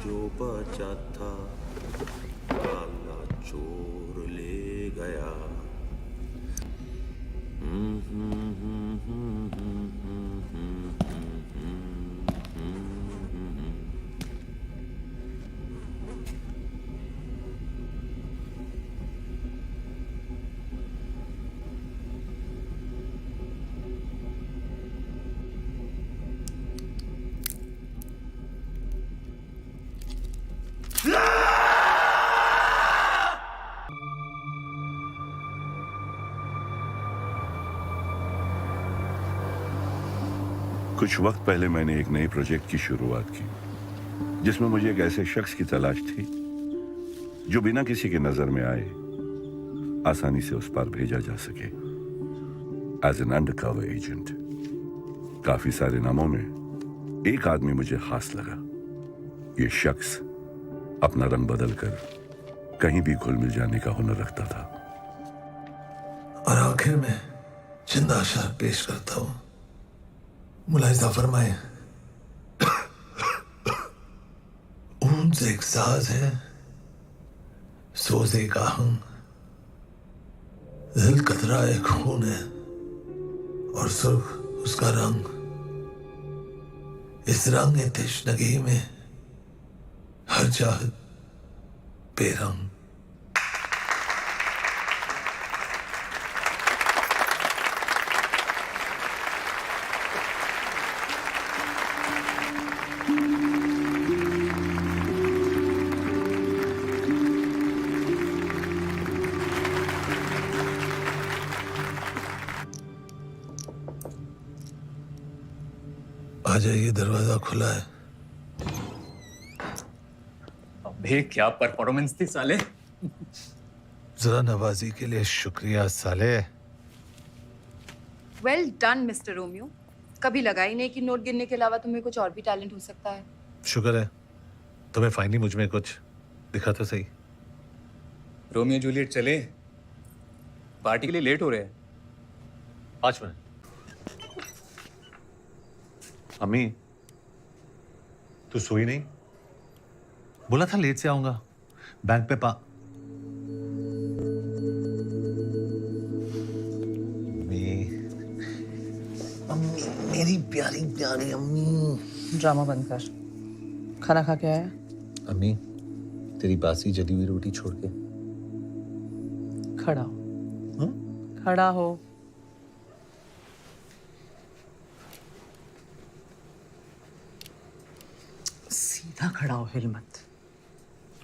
जो बचा था काला चोर ले गया। कुछ वक्त पहले मैंने एक नए प्रोजेक्ट की शुरुआत की जिसमें मुझे एक ऐसे शख्स की तलाश थी जो बिना किसी के नजर में आए आसानी से उस पार भेजा जा सके एज एन अंडरकवर एजेंट। काफी सारे नामों में एक आदमी मुझे खास लगा। ये शख्स अपना रंग बदलकर कहीं भी घुल मिल जाने का हुनर रखता था। और आखिर में चंद आशार पेश करता हूं। मुलाहिजा फरमाए। ऊंट एक साज है, सोज एक आहंग, दिल कतरा एक खून है और सुर्ख उसका रंग। इस रंग तश्नगी में हर चाहत बेरंग। आ जाइए, दरवाजा खुला है। अबे क्या परफॉर्मेंस थी साले। जरा नवाजी के लिए शुक्रिया साले। Well done mister Romeo. कभी लगा ही नहीं कि नोट गिनने के अलावा तुम्हें कुछ और भी टैलेंट हो सकता है। शुक्र है तुम्हें फाइनली मुझ में कुछ दिखा तो सही। रोमियो जूलियट चले, पार्टी के लिए लेट हो रहे हैं। 5 मिनट। अम्मी, तू सोई नहीं? बोला था लेट से आऊंगा। बैंक पे अम्मी, मेरी प्यारी प्यारी अम्मी। ड्रामा बंद कर। खाना खा के आया? अम्मी, तेरी बासी जली हुई रोटी छोड़ के। खड़ा हो। खड़ा हो। सीधा खड़ा हो, हिल मत।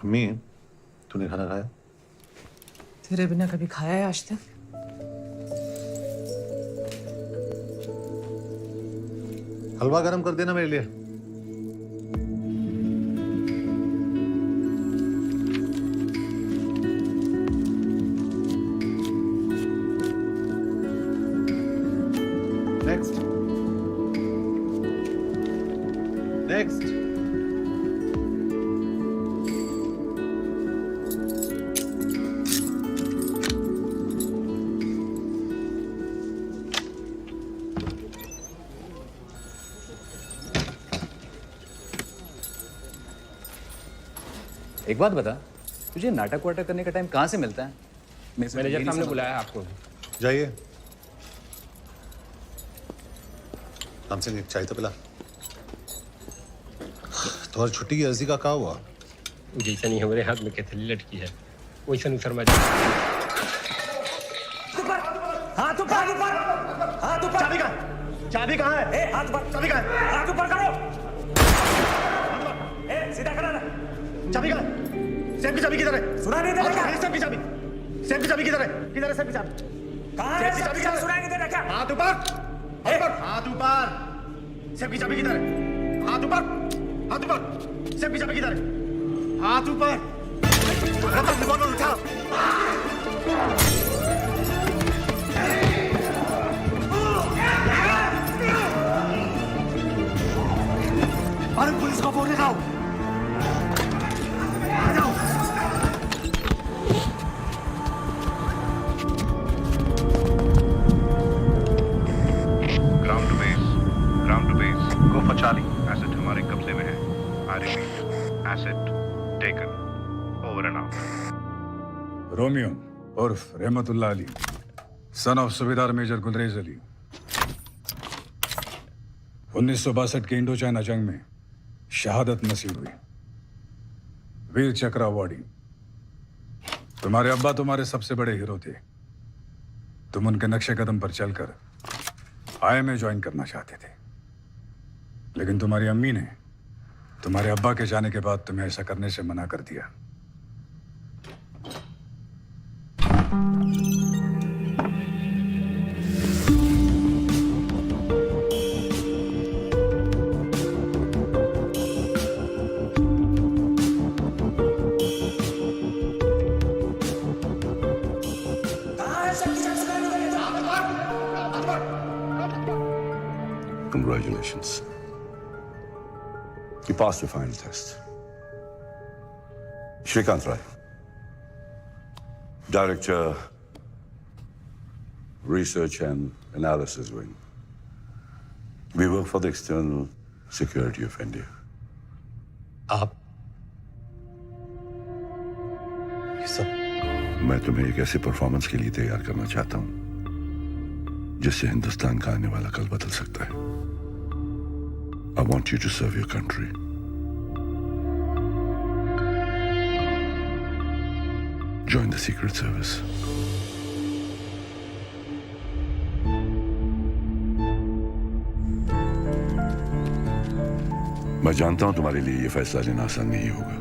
अम्मी, तूने खाना खाया? तेरे बिना कभी खाया है आज तक? हलवा गरम कर देना मेरे लिए। Next next. एक बात बता, तुझे नाटक वाटक करने का टाइम कहाँ से मिलता है? मैनेजर साहब ने बुलाया आपको। जाइए, हमसे एक चाय तो पिला। तुम्हारी छुट्टी की अर्जी का क्या हुआ? जैसा नहीं हमारे हाथ में कैथली लटकी है वैसा नहीं शर्मा जी। हाथ ऊपर ऊपर, हाथ ऊपर। चाबी कहाँ? चाबी कहाँ है? ए, हाथ ऊपर। चाबी कहाँ है? हाथ ऊपर करो। ए, सीधा करो ना। चाबी कहाँ है? सेफ की चाबी किधर है? सुना नहीं दे रहा क्या? सेफ की चाबी। सेफ की चाबी किधर है? किधर है सेफ की चाबी? कहाँ है? सेफ की चाबी किधर है? सुना नहीं दे रहा क्या? हाथ ऊपर। हाथ ऊपर। सेफ की चाबी किधर है? हाथ ऊपर। हाथ ऊपर। सेफ की चाबी किधर है? हाथ ऊपर। रिवॉल्वर उठा। अरे पुलिस को फोन लगाओ। आ जाओ। Ground to base, go for Charlie. Asset हमारे कब्जे में है। I repeat, Asset taken. Over and out. Romeo उर्फ Rahmatullah Ali, son of Subedar major Gulrez Ali, 1962 के इंडो चाइना जंग में शहादत नसीब हुई, वीर चक्र अवार्डी। तुम्हारे अब्बा तुम्हारे सबसे बड़े हीरो थे। तुम उनके नक्शे कदम पर चलकर आई में ज्वाइन करना चाहते थे, लेकिन तुम्हारी अम्मी ने तुम्हारे अब्बा के जाने के बाद तुम्हें ऐसा करने से मना कर दिया। Congratulations. You passed the final test. Shrikant Rai, Director, Research and Analysis Wing. We work for the external security of India. आप ये सब मैं तुम्हें एक ऐसे परफॉर्मेंस के लिए तैयार करना चाहता हूं जिससे हिंदुस्तान का आने वाला कल बदल सकता है। I want you to serve your country. Join the Secret Service. मैं जानता हूं तुम्हारे लिए यह फैसला लेना आसान नहीं होगा।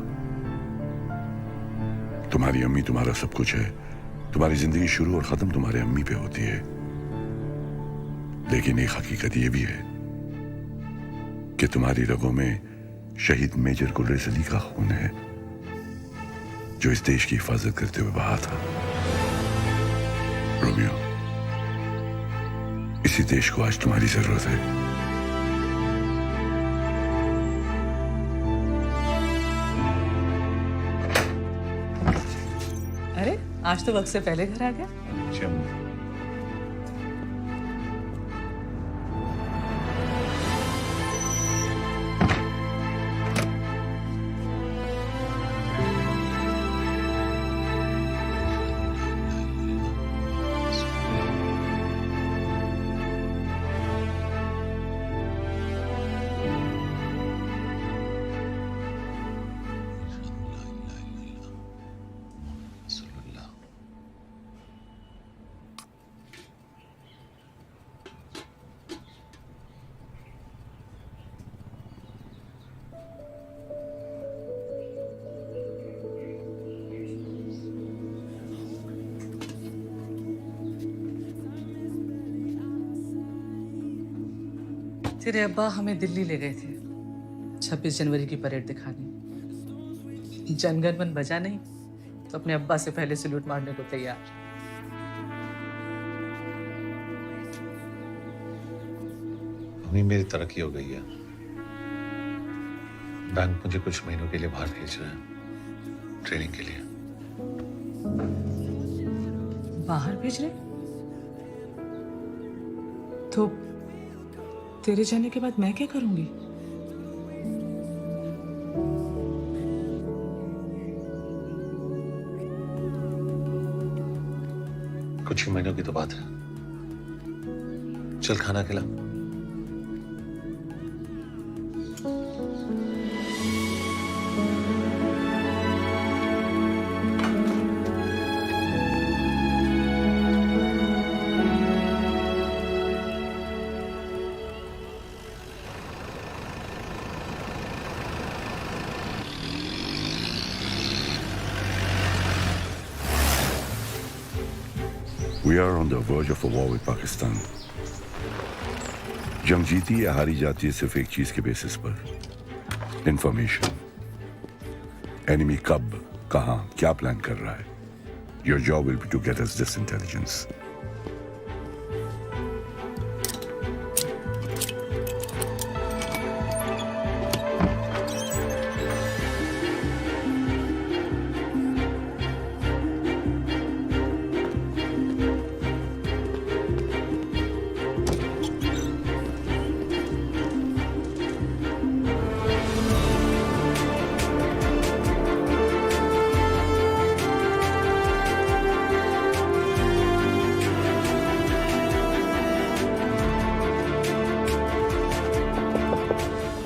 तुम्हारी अम्मी तुम्हारा सब कुछ है। तुम्हारी जिंदगी शुरू और खत्म तुम्हारे अम्मी पे होती है। लेकिन एक हकीकत यह भी है कि तुम्हारी रगों में शहीद मेजर गुलरेज अली का खून है, जो इस देश की हिफाजत करते हुए बहा था। रोमियो, इसी देश को आज तुम्हारी जरूरत है। अरे आज तो वक्त से पहले घर आ गया। तेरे अब्बा हमें दिल्ली ले गए थे 26 जनवरी की परेड दिखाने। जनगण मन बजा नहीं तो अपने अब्बा से पहले सैल्यूट मारने को तैयार। अम्मी, मेरी तरक्की हो गई है। बैंक मुझे कुछ महीनों के लिए बाहर भेज रहा है, ट्रेनिंग के लिए। बाहर भेज रहे? तो तेरे जाने के बाद मैं क्या करूंगी? कुछ ही महीनों की तो बात है। चल खाना खिला। We are on the verge of a war with Pakistan. जंग जीती या हारी जाती है सिर्फ एक चीज के बेसिस पर, इंफॉर्मेशन। एनिमी कब, कहां, क्या प्लान कर रहा है। Your job will be to get us this intelligence.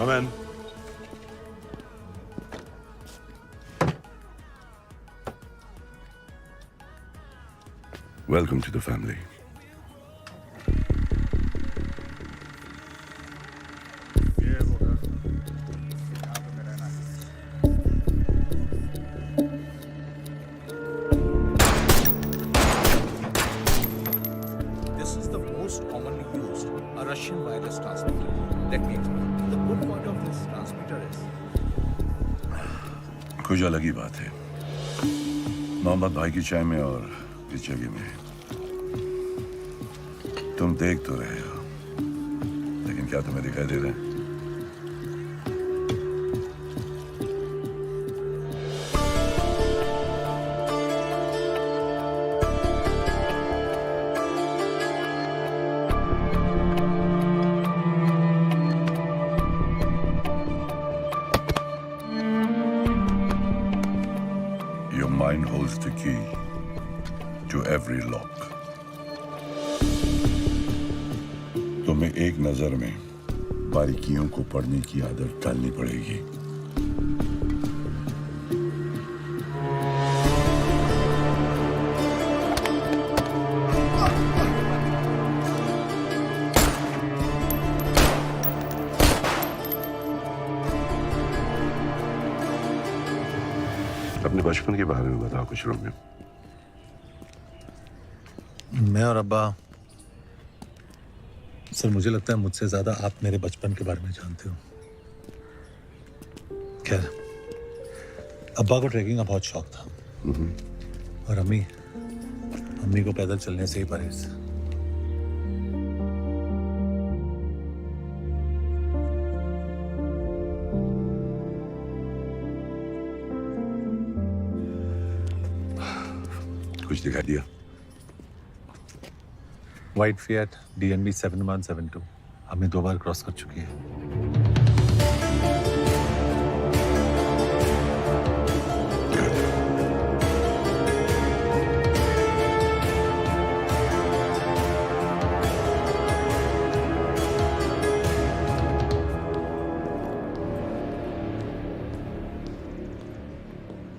Come in. Welcome to the family. This is the most commonly used, a Russian wireless transmitter. Let me explain. The good part of this transmitter is कुछ अलग ही बात है मोहम्मद भाई की चाय में और इस जगह में तुम देख तो रहे हो लेकिन क्या तुम्हें दिखाई दे रहा है Your mind holds the key to every lock. तुम्हें एक नजर में बारीकियों को पढ़ने की आदत डालनी पड़ेगी अपने बचपन के बारे में बताओ कुछ रोमियो मैं और अब्बा सर मुझे लगता है मुझसे ज्यादा आप मेरे बचपन के बारे में जानते हो खैर अब्बा को ट्रैकिंग का बहुत शौक था और अम्मी को पैदल चलने से ही परहेज कुछ दिखाई दिया वाइट फिएट DNB 7172 हमें 2 बार क्रॉस कर चुकी है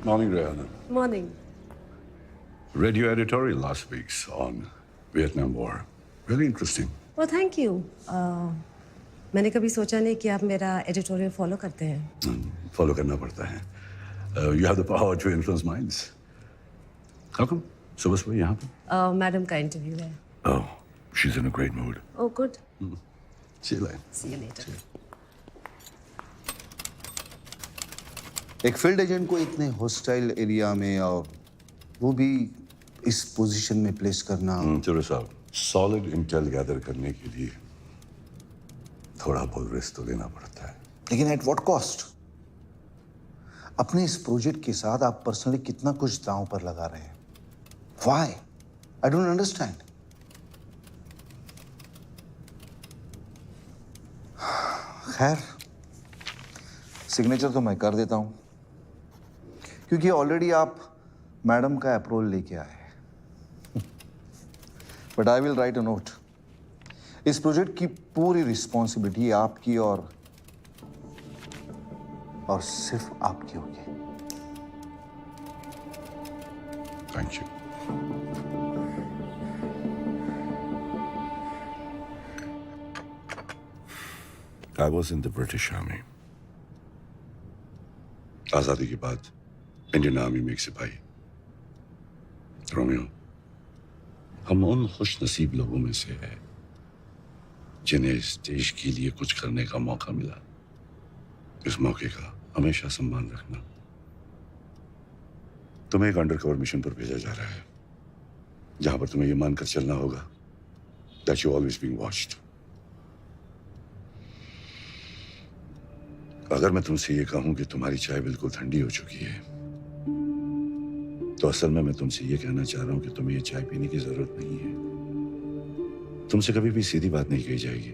Morning, Rihanna. Morning. Read your editorial last week's on Vietnam War. Really interesting. Well, thank you. मैंने कभी सोचा नहीं कि आप मेरा एडिटोरियल फॉलो करते हैं Follow करना पड़ता है. You have the power to influence minds. How come? सुबह यहाँ पे? मैडम का इंटरव्यू है Oh, she's in a great mood. Oh, good. See you later. See you later. एक फील्ड एजेंट को इतने हॉस्टाइल एरिया में और वो भी इस पोजीशन में प्लेस करना चलो साहब सॉलिड इंटेल गैदर करने के लिए थोड़ा बहुत रिस्क तो लेना पड़ता है लेकिन एट व्हाट कॉस्ट अपने इस प्रोजेक्ट के साथ आप पर्सनली कितना कुछ दांव पर लगा रहे हैं व्हाई आई डोंट अंडरस्टैंड खैर सिग्नेचर तो मैं कर देता हूं क्योंकि ऑलरेडी आप मैडम का अप्रूवल लेके आए but I will write a note इस प्रोजेक्ट की पूरी रिस्पॉन्सिबिलिटी आपकी और सिर्फ आपकी होगी thank you I was in the British Army. आजादी के बाद इंडियन आर्मी में एक सिपाही रोमियो हम उन खुश नसीब लोगों में से हैं जिन्हें इस देश के लिए कुछ करने का मौका मिला इस मौके का हमेशा सम्मान रखना तुम्हें एक अंडरकवर मिशन पर भेजा जा रहा है जहां पर तुम्हें यह मानकर चलना होगा that you always being watched. अगर मैं तुमसे ये कहूं कि तुम्हारी चाय बिल्कुल ठंडी हो चुकी है तो असल में मैं तुमसे ये कहना चाह रहा हूं कि तुम्हें ये चाय पीने की जरूरत नहीं है तुमसे कभी भी सीधी बात नहीं कही जाएगी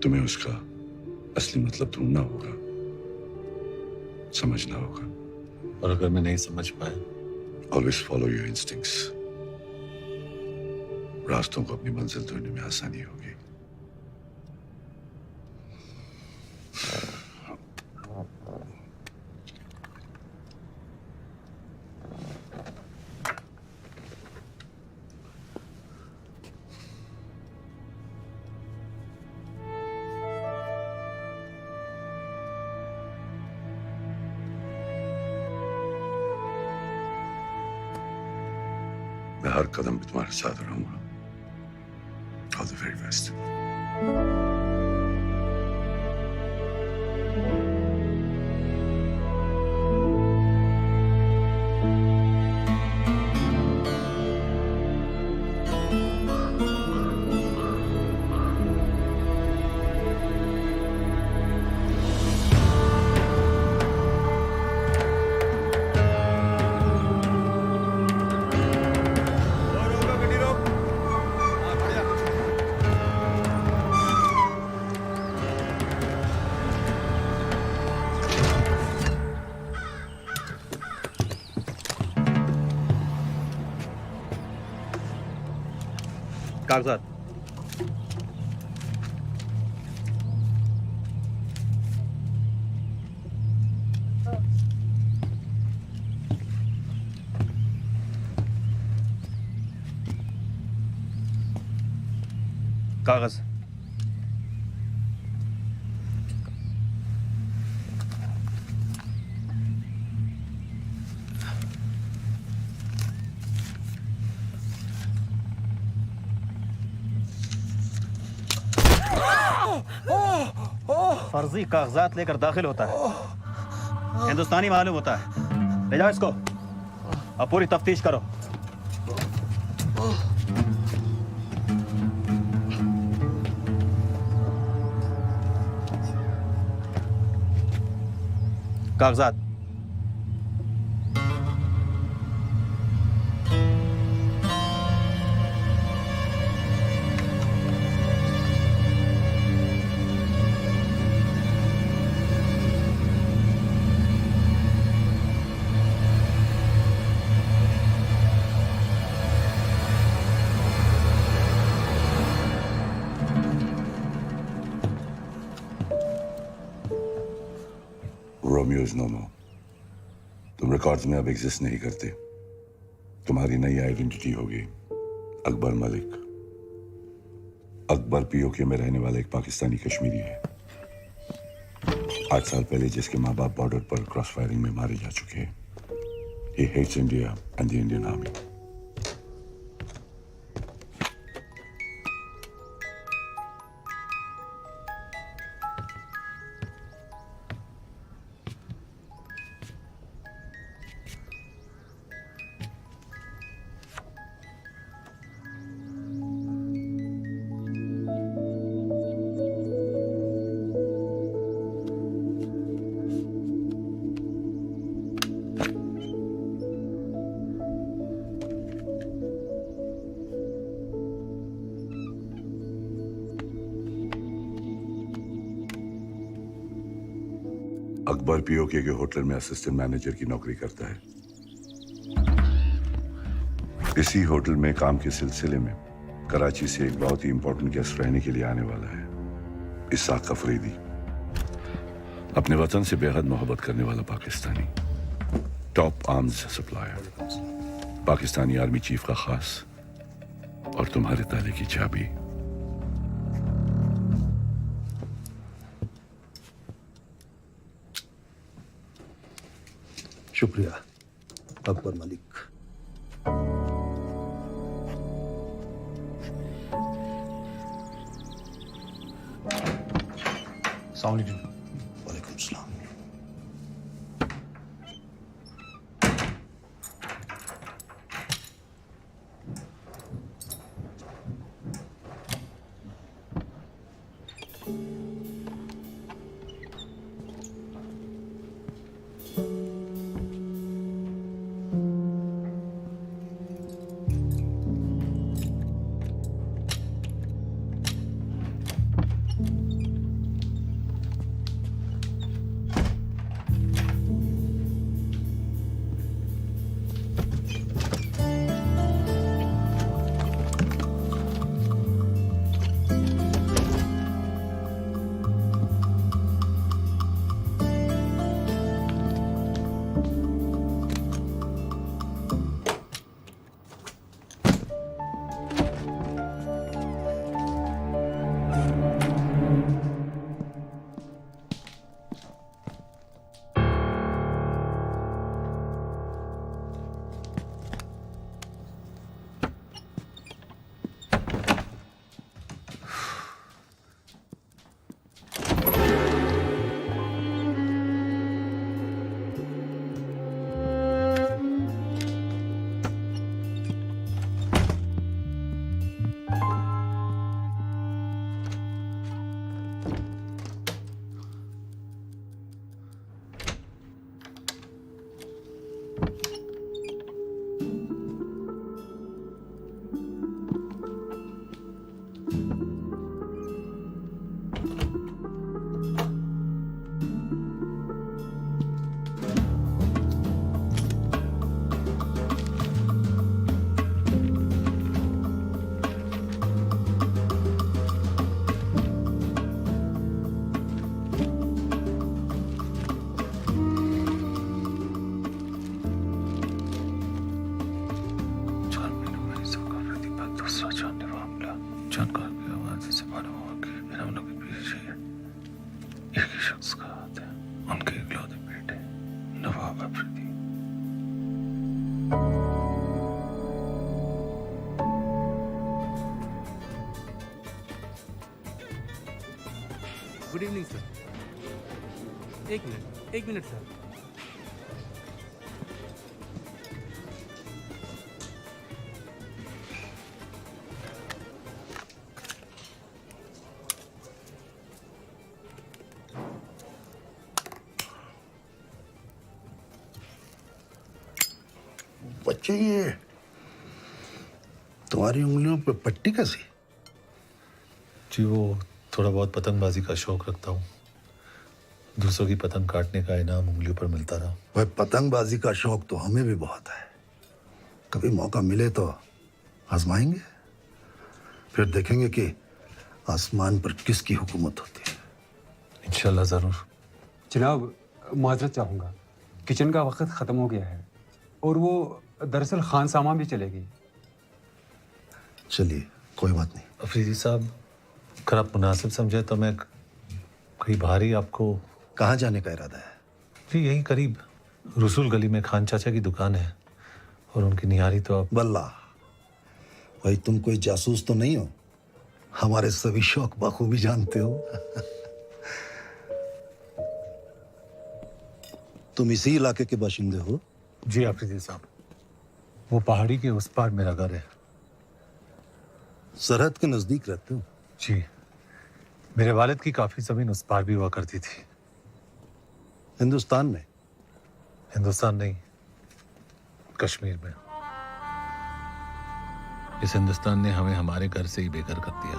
तुम्हें उसका असली मतलब ढूंढना होगा समझना होगा और अगर मैं नहीं समझ पाया ऑलवेज फॉलो योर इंस्टिंक्ट्स रास्तों को अपनी मंजिल ढूंढने में आसानी होगी मैं हर कदम पे तुम्हारे साथ रहूंगा। All the very best. कागजात। कागज। फर्जी कागजात लेकर दाखिल होता है, हिंदुस्तानी मालूम होता है। ले जाओ इसको, अब पूरी तफ्तीश करो। कागजात। रोमियो इज नो मोर। तुम रिकॉर्ड्स में अब एग्जिस्ट नहीं करते। तुम्हारी नई आइडेंटिटी होगी अकबर मलिक। अकबर पीओके में रहने वाला एक पाकिस्तानी कश्मीरी है। 8 साल पहले जिसके माँ बाप बॉर्डर पर क्रॉस फायरिंग में मारे जा चुके हैं। He hates India and the Indian Army. Akbar PoK के होटल में असिस्टेंट मैनेजर की नौकरी करता है। इसी होटल में काम के सिलसिले में कराची से एक बहुत ही इंपॉर्टेंट गेस्ट रहने के लिए आने वाला है, इसाक अफरीदी। अपने वतन से बेहद मोहब्बत करने वाला Pakistani, top arms supplier, Pakistani army chief का खास और तुम्हारे ताले की चाबी। शुक्रिया अकबर मलिक। अस्सलाम वालेकुम। वालेकुम सलाम। उनके इकलौते बेटे Nawab Afridi. Good evening sir. एक मिनट सर। बच्चे, ये तुम्हारी उंगलियों पे पट्टी कैसी? जी वो थोड़ा बहुत पतंगबाजी का शौक रखता हूँ। दूसरों की पतंग काटने का इनाम उंगलियों पर मिलता रहा। भाई पतंगबाजी का शौक तो हमें भी बहुत है। कभी मौका मिले तो आजमाएंगे, फिर देखेंगे कि आसमान पर किसकी हुकूमत होती है। इंशाल्लाह जरूर। जनाब, माजरत चाहूँगा, किचन का वक्त ख़त्म हो गया है और वो दरअसल खान सामा भी चलेगी। चलिए, कोई बात नहीं। अफरीदी साहब, अगर आप मुनासिब समझे तो मैं कहीं बाहर ही आपको। कहाँ जाने का इरादा है? जी यहीं करीब रसूल गली में खान चाचा की दुकान है और उनकी निहारी तो आप। बल्ला भाई, तुम कोई जासूस तो नहीं हो? हमारे सभी शौक बखूबी जानते हो। तुम इसी इलाके के बाशिंदे हो? जी अफरीदी साहब, वो पहाड़ी के उस पार मेरा घर है। सरहद के नजदीक रहते हो? जी, मेरे वालिद की काफी जमीन उस पार भी हुआ करती थी। हिंदुस्तान में? हिंदुस्तान नहीं, कश्मीर में। इस हिंदुस्तान ने हमें हमारे घर से ही बेघर कर दिया।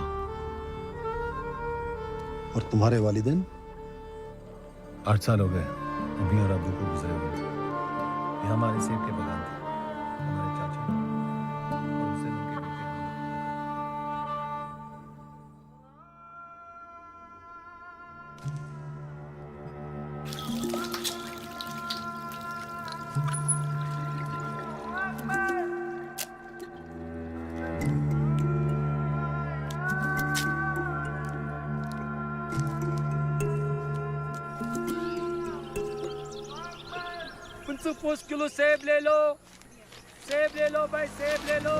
और तुम्हारे वालिदैन? 8 साल हो गए अम्मी और अब्बू को गुजरे हुए। ये हमारे सेब के बगान थे, हमारे चाचा और उससे उनके बेटे। कुछ किलो सेब ले लो, सेब ले लो भाई, सेब ले लो।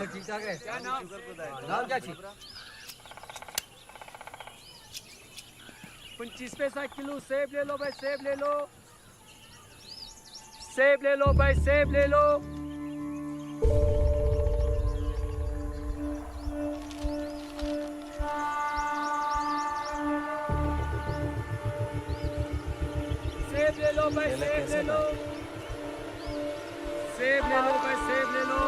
ठीक ठाक है। क्या नाम? नाम क्या चाहिए? 25 पैसा किलो सेब ले लो भाई, सेब ले लो, सेब ले लो भाई, सेब ले लो। सेब ले लो भाई, सेब ले लो, सेब ले लो भाई, सेब ले लो।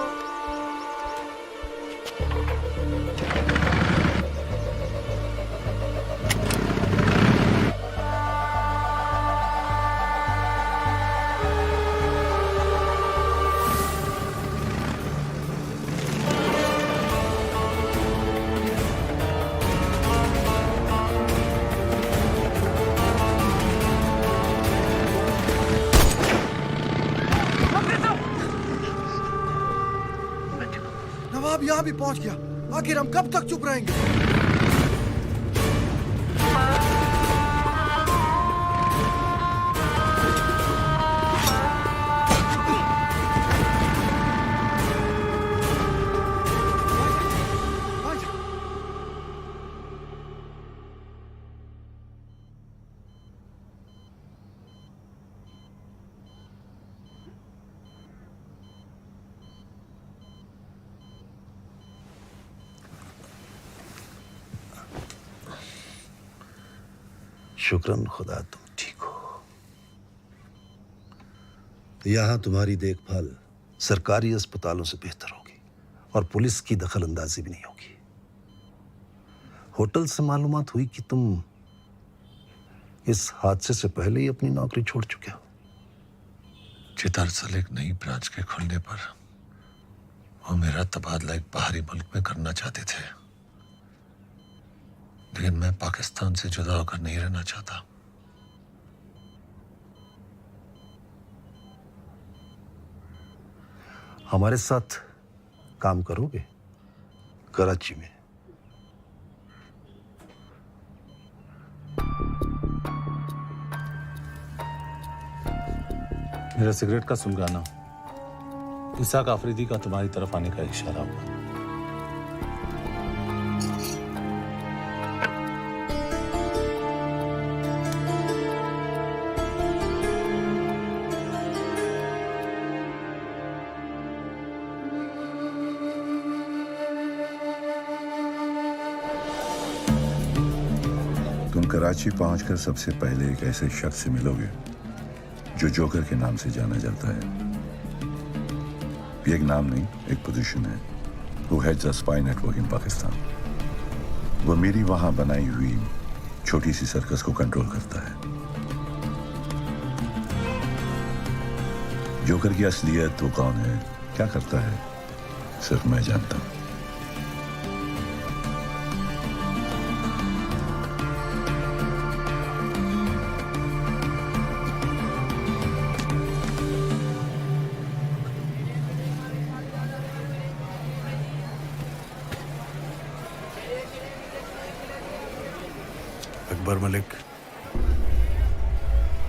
नवाब यहाँ भी पहुंच गया। आखिर हम कब तक चुप रहेंगे? शुक्रन खुदा तुम ठीक हो। यहां तुम्हारी देखभाल सरकारी अस्पतालों से बेहतर होगी और पुलिस की दखल अंदाजी भी नहीं होगी। होटल से मालूमात हुई कि तुम इस हादसे से पहले ही अपनी नौकरी छोड़ चुके हो। जी दरअसल एक नई ब्रांच के खुलने पर वो मेरा तबादला एक बाहरी मुल्क में करना चाहते थे, लेकिन मैं पाकिस्तान से जुदा होकर नहीं रहना चाहता। हमारे साथ काम करोगे कराची में? मेरा सिगरेट का सुलगाना इसाक आफरीदी का तुम्हारी तरफ आने का इशारा हुआ। तुम कराची पहुंचकर सबसे पहले एक ऐसे शख्स से मिलोगे जो जोकर के नाम से जाना जाता है। ये एक नाम नहीं, एक पोजीशन है। वो हेड्स अ स्पाई नेटवर्क इन पाकिस्तान। वो मेरी वहां बनाई हुई छोटी सी सर्कस को कंट्रोल करता है। जोकर की असलियत वो कौन है, क्या करता है, सिर्फ मैं जानता हूं। अकबर मलिक,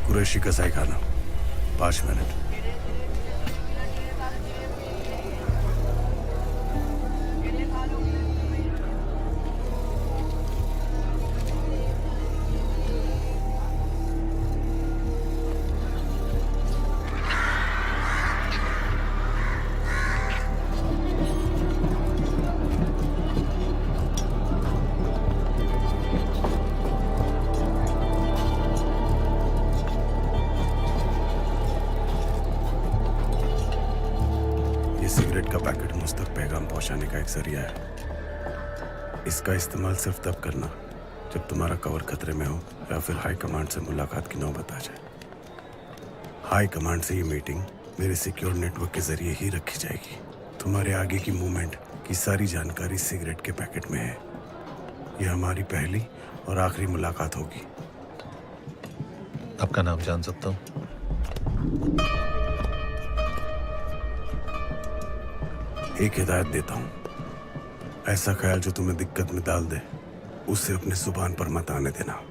कुरैशी कसाई खाना, 5 मिनट। सिगरेट का पैकेट मुझ तक पैगाम पहुंचाने का एक जरिया है। इसका इस्तेमाल सिर्फ तब करना जब तुम्हारा कवर खतरे में हो या फिर हाई कमांड से मुलाकात की नौबत आ जाए। हाई कमांड से ये मीटिंग मेरे सिक्योर नेटवर्क के जरिए ही रखी जाएगी। तुम्हारे आगे की मूवमेंट की सारी जानकारी सिगरेट के पैकेट में है। यह हमारी पहली और आखिरी मुलाकात होगी। आपका नाम जान सकता हूँ? एक हिदायत देता हूं, ऐसा ख्याल जो तुम्हें दिक्कत में डाल दे उसे अपने जुबान पर मत आने देना।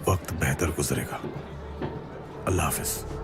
वक्त बेहतर गुजरेगा। अल्लाह हाफिज।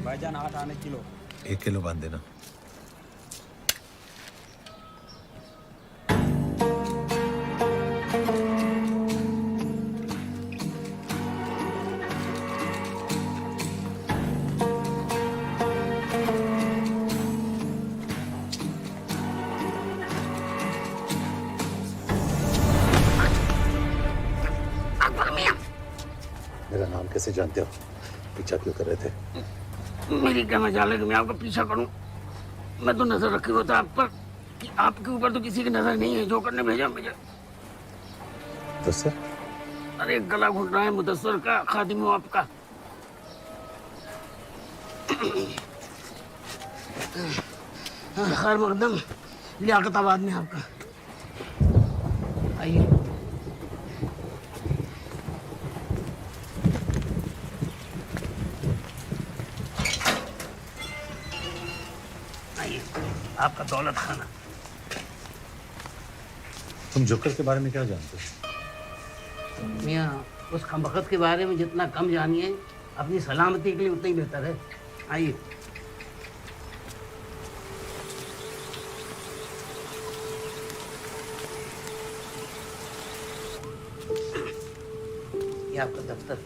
भाईजान 8 आने किलो। 1 किलो बांध देना। मेरा नाम कैसे जानते हो? पीछा क्यों कर रहे थे? मेरी क्या मजाल है कि मैं आपका पीछा करूं? मैं तो नजर रखी होता आप पर कि आपके ऊपर तो किसी की नजर नहीं है। जोकर ने भेजा मुझे। तो सर? अरे गला घुट रहा है मुदस्सर का, खादिम हूँ आपका। खैर मकदम लियाकताबाद में आपका। आइए। आपका दौलत खाना। तुम जोकर के बारे में क्या जानते हो? मियाँ उस खमबख्त के बारे में जितना कम जानिए अपनी सलामती के लिए उतना ही बेहतर है। आइए। आपका दफ्तर।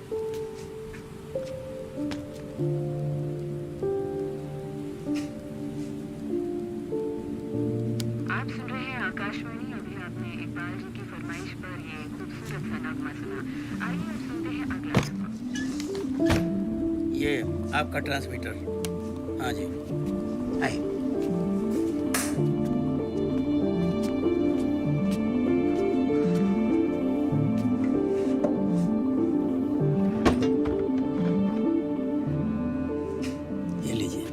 आप सुन रहे हैं आकाशवाणी। अभी आपने इकबाल जी की फरमाइश पर ये खूबसूरत सा नगमा सुना। आइए अब सुनते हैं अगला नगमा। ये आपका ट्रांसमीटर। हाँ जी, आइए। ये लीजिए,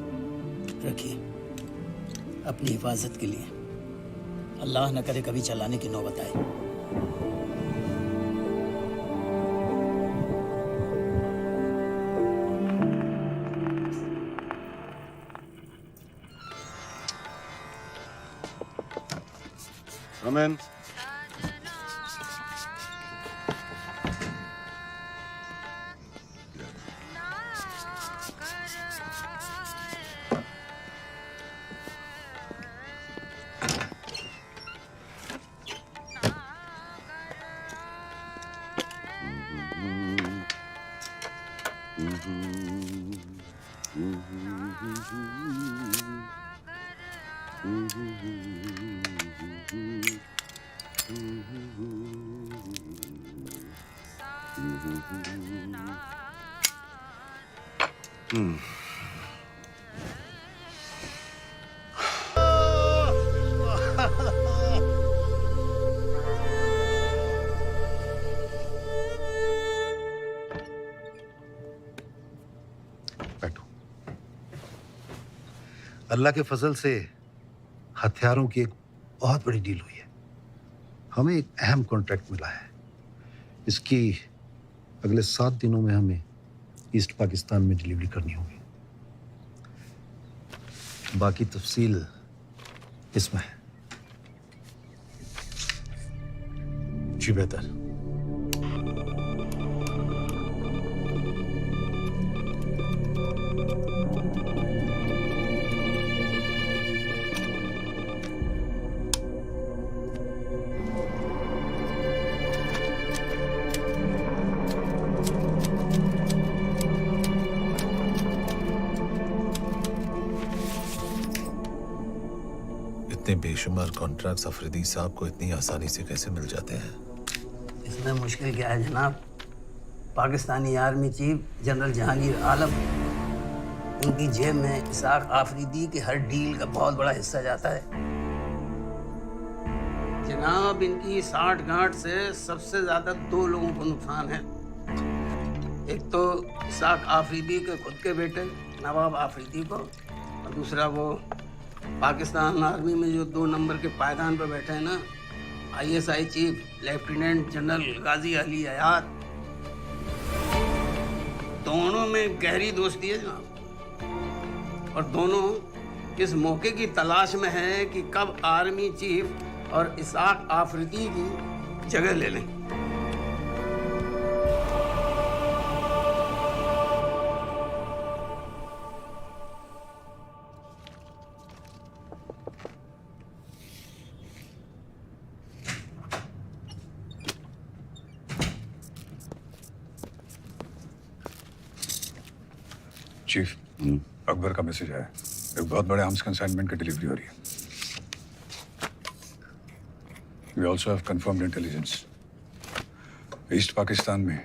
रखिए अपनी हिफाजत के लिए। अल्लाह न करे कभी चलाने की नौबत आए। Come in. अल्लाह के फजल से हथियारों की एक बहुत बड़ी डील हुई है। हमें एक अहम कॉन्ट्रैक्ट मिला है। इसकी अगले 7 दिनों में हमें ईस्ट पाकिस्तान में डिलीवरी करनी होगी। बाकी तफसील इसमें है। जी बेहतर। इतने बेशुमार कॉन्ट्रैक्ट्स अफरीदी साहब को इतनी आसानी से कैसे मिल जाते हैं? इसमें मुश्किल क्या है जनाब? Pakistani army chief general Jahangir Alam, उनकी जेब में इसाक आफरीदी की हर डील का बहुत बड़ा हिस्सा जाता है। जनाब, इनकी 60 गांठ से सबसे ज्यादा 2 लोगों को नुकसान है। एक तो इसाक आफरीदी के खुद के बेटे नवाब आफरीदी को, और दूसरा वो पाकिस्तान आर्मी में जो 2 नंबर के पायदान पर बैठे हैं ना, ISI चीफ लेफ्टिनेंट जनरल गाजी अली हयात। दोनों में गहरी दोस्ती है जनाब, और दोनों इस मौके की तलाश में हैं कि कब आर्मी चीफ और इसाक आफरीदी की जगह ले लें। चीफ, अकबर का मैसेज आया। एक बहुत बड़े आर्म्स कंसाइनमेंट की डिलीवरी हो रही है। We also have confirmed intelligence. East Pakistan में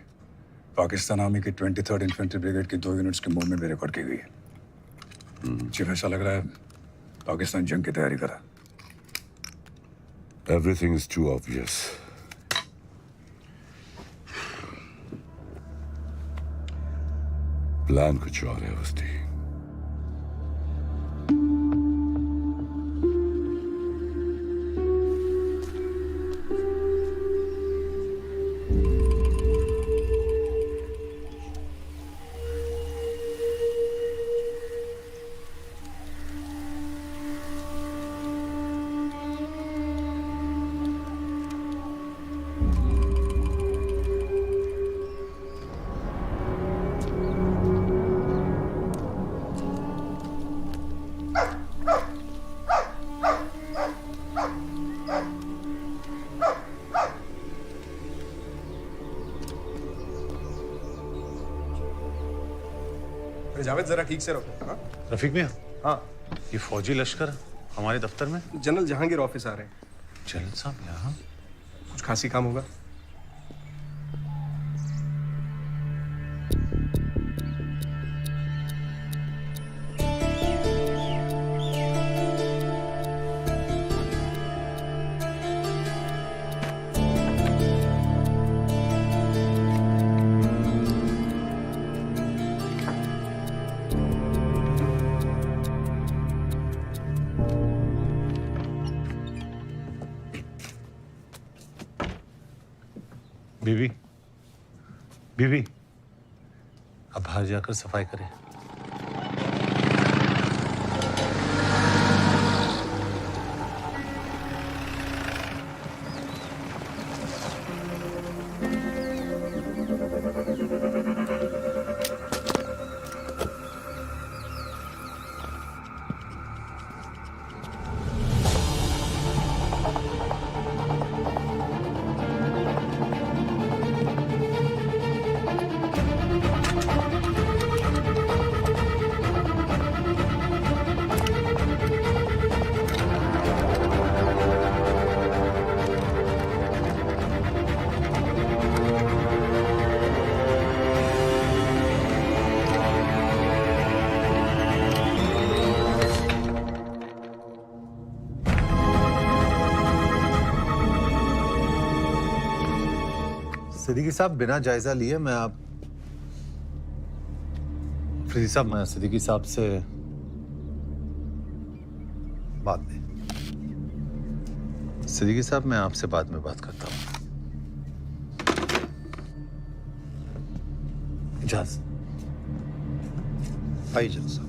पाकिस्तान आर्मी की 23rd इन्फेंट्री ब्रिगेड की 2 यूनिट्स की मूवमेंट भी रिकॉर्ड की गई है। चीफ, ऐसा लग रहा है पाकिस्तान जंग की तैयारी करा। Everything is too obvious. Plan कुछ और है वस्ती। जावेद जरा ठीक से रखो। हाँ रफीक मियाँ, हाँ ये फौजी लश्कर हमारे दफ्तर में? जनरल जहांगीर ऑफिस आ रहे हैं। जनरल साहब यहाँ? कुछ खासी काम होगा। बीवी, बीवी, अब बाहर जाकर सफाई करें। सिद्दीकी साहब, बिना जायजा लिए मैं अफरीदी साहब, मैं सिद्दीकी साहब से बाद में। सिद्दीकी साहब, मैं आपसे बाद में बात करता हूँ। इजाज़त। आइए जनरल साहब।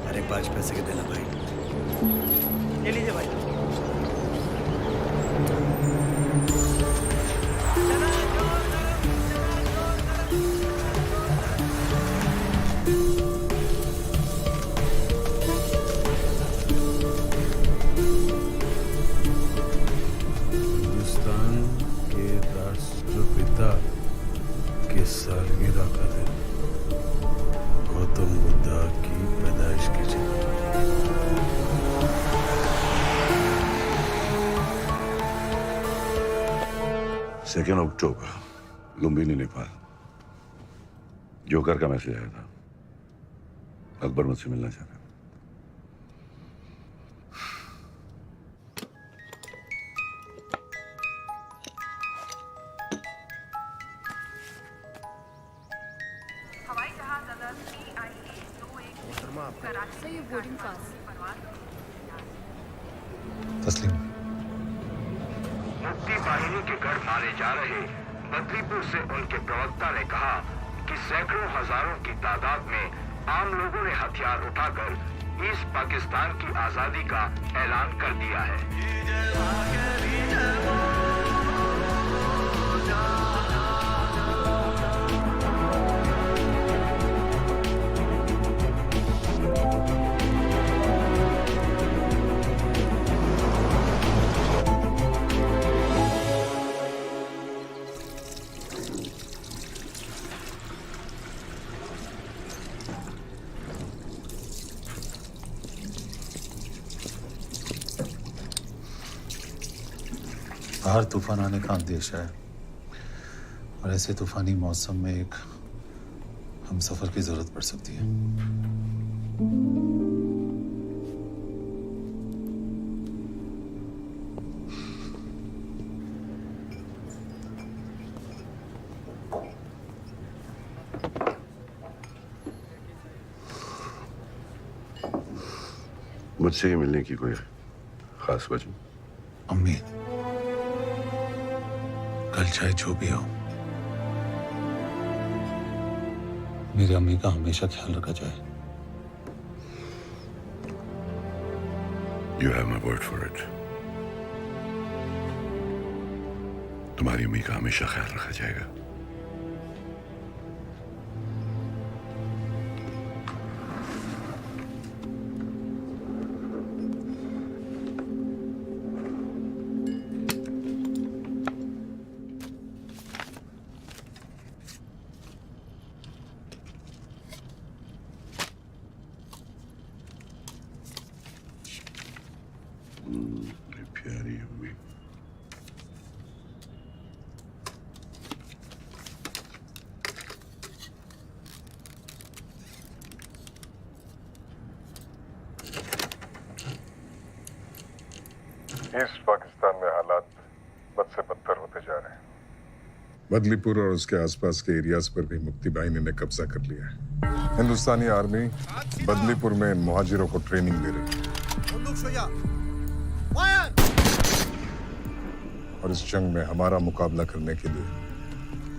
अरे 5 पैसे के देना भाई। ले लीजिए भाई। हिंदुस्तान के राष्ट्रपिता के सालगिरह का दिन, गौतम बुद्धा की पैदाइश की जयंती। 2 अक्टूबर, लुम्बिनी, नेपाल। जोकर का मैसेज आया था, अकबर मुझसे मिलना चाहता है। तस्लीम। मुक्ति बाहिनी के गढ़ मारे जा रहे बदरीपुर से उनके प्रवक्ता ने कहा कि सैकड़ों हजारों की तादाद में आम लोगों ने हथियार उठाकर ईस्ट पाकिस्तान की आजादी का ऐलान कर दिया है। बाहर तूफान आने का अंदेश है और ऐसे तूफानी मौसम में एक हम सफर की जरूरत पड़ सकती है। मुझसे ही मिलने की कोई खास वजह? अम्मी, कल चाहे जो भी हो, मेरी अम्मी का हमेशा ख्याल रखा जाए। You have my word for it. तुम्हारी अम्मी का हमेशा ख्याल रखा जाएगा। प्यारी अम्मी। ईस्ट पाकिस्तान में हालात बद से बदतर होते जा रहे हैं। बदलीपुर और उसके आसपास के एरियाज पर भी मुक्ति बाहिनी ने कब्जा कर लिया है। हिंदुस्तानी आर्मी बदलीपुर में इन मुहाजिरों को ट्रेनिंग दे रही है और इस जंग में हमारा मुकाबला करने के लिए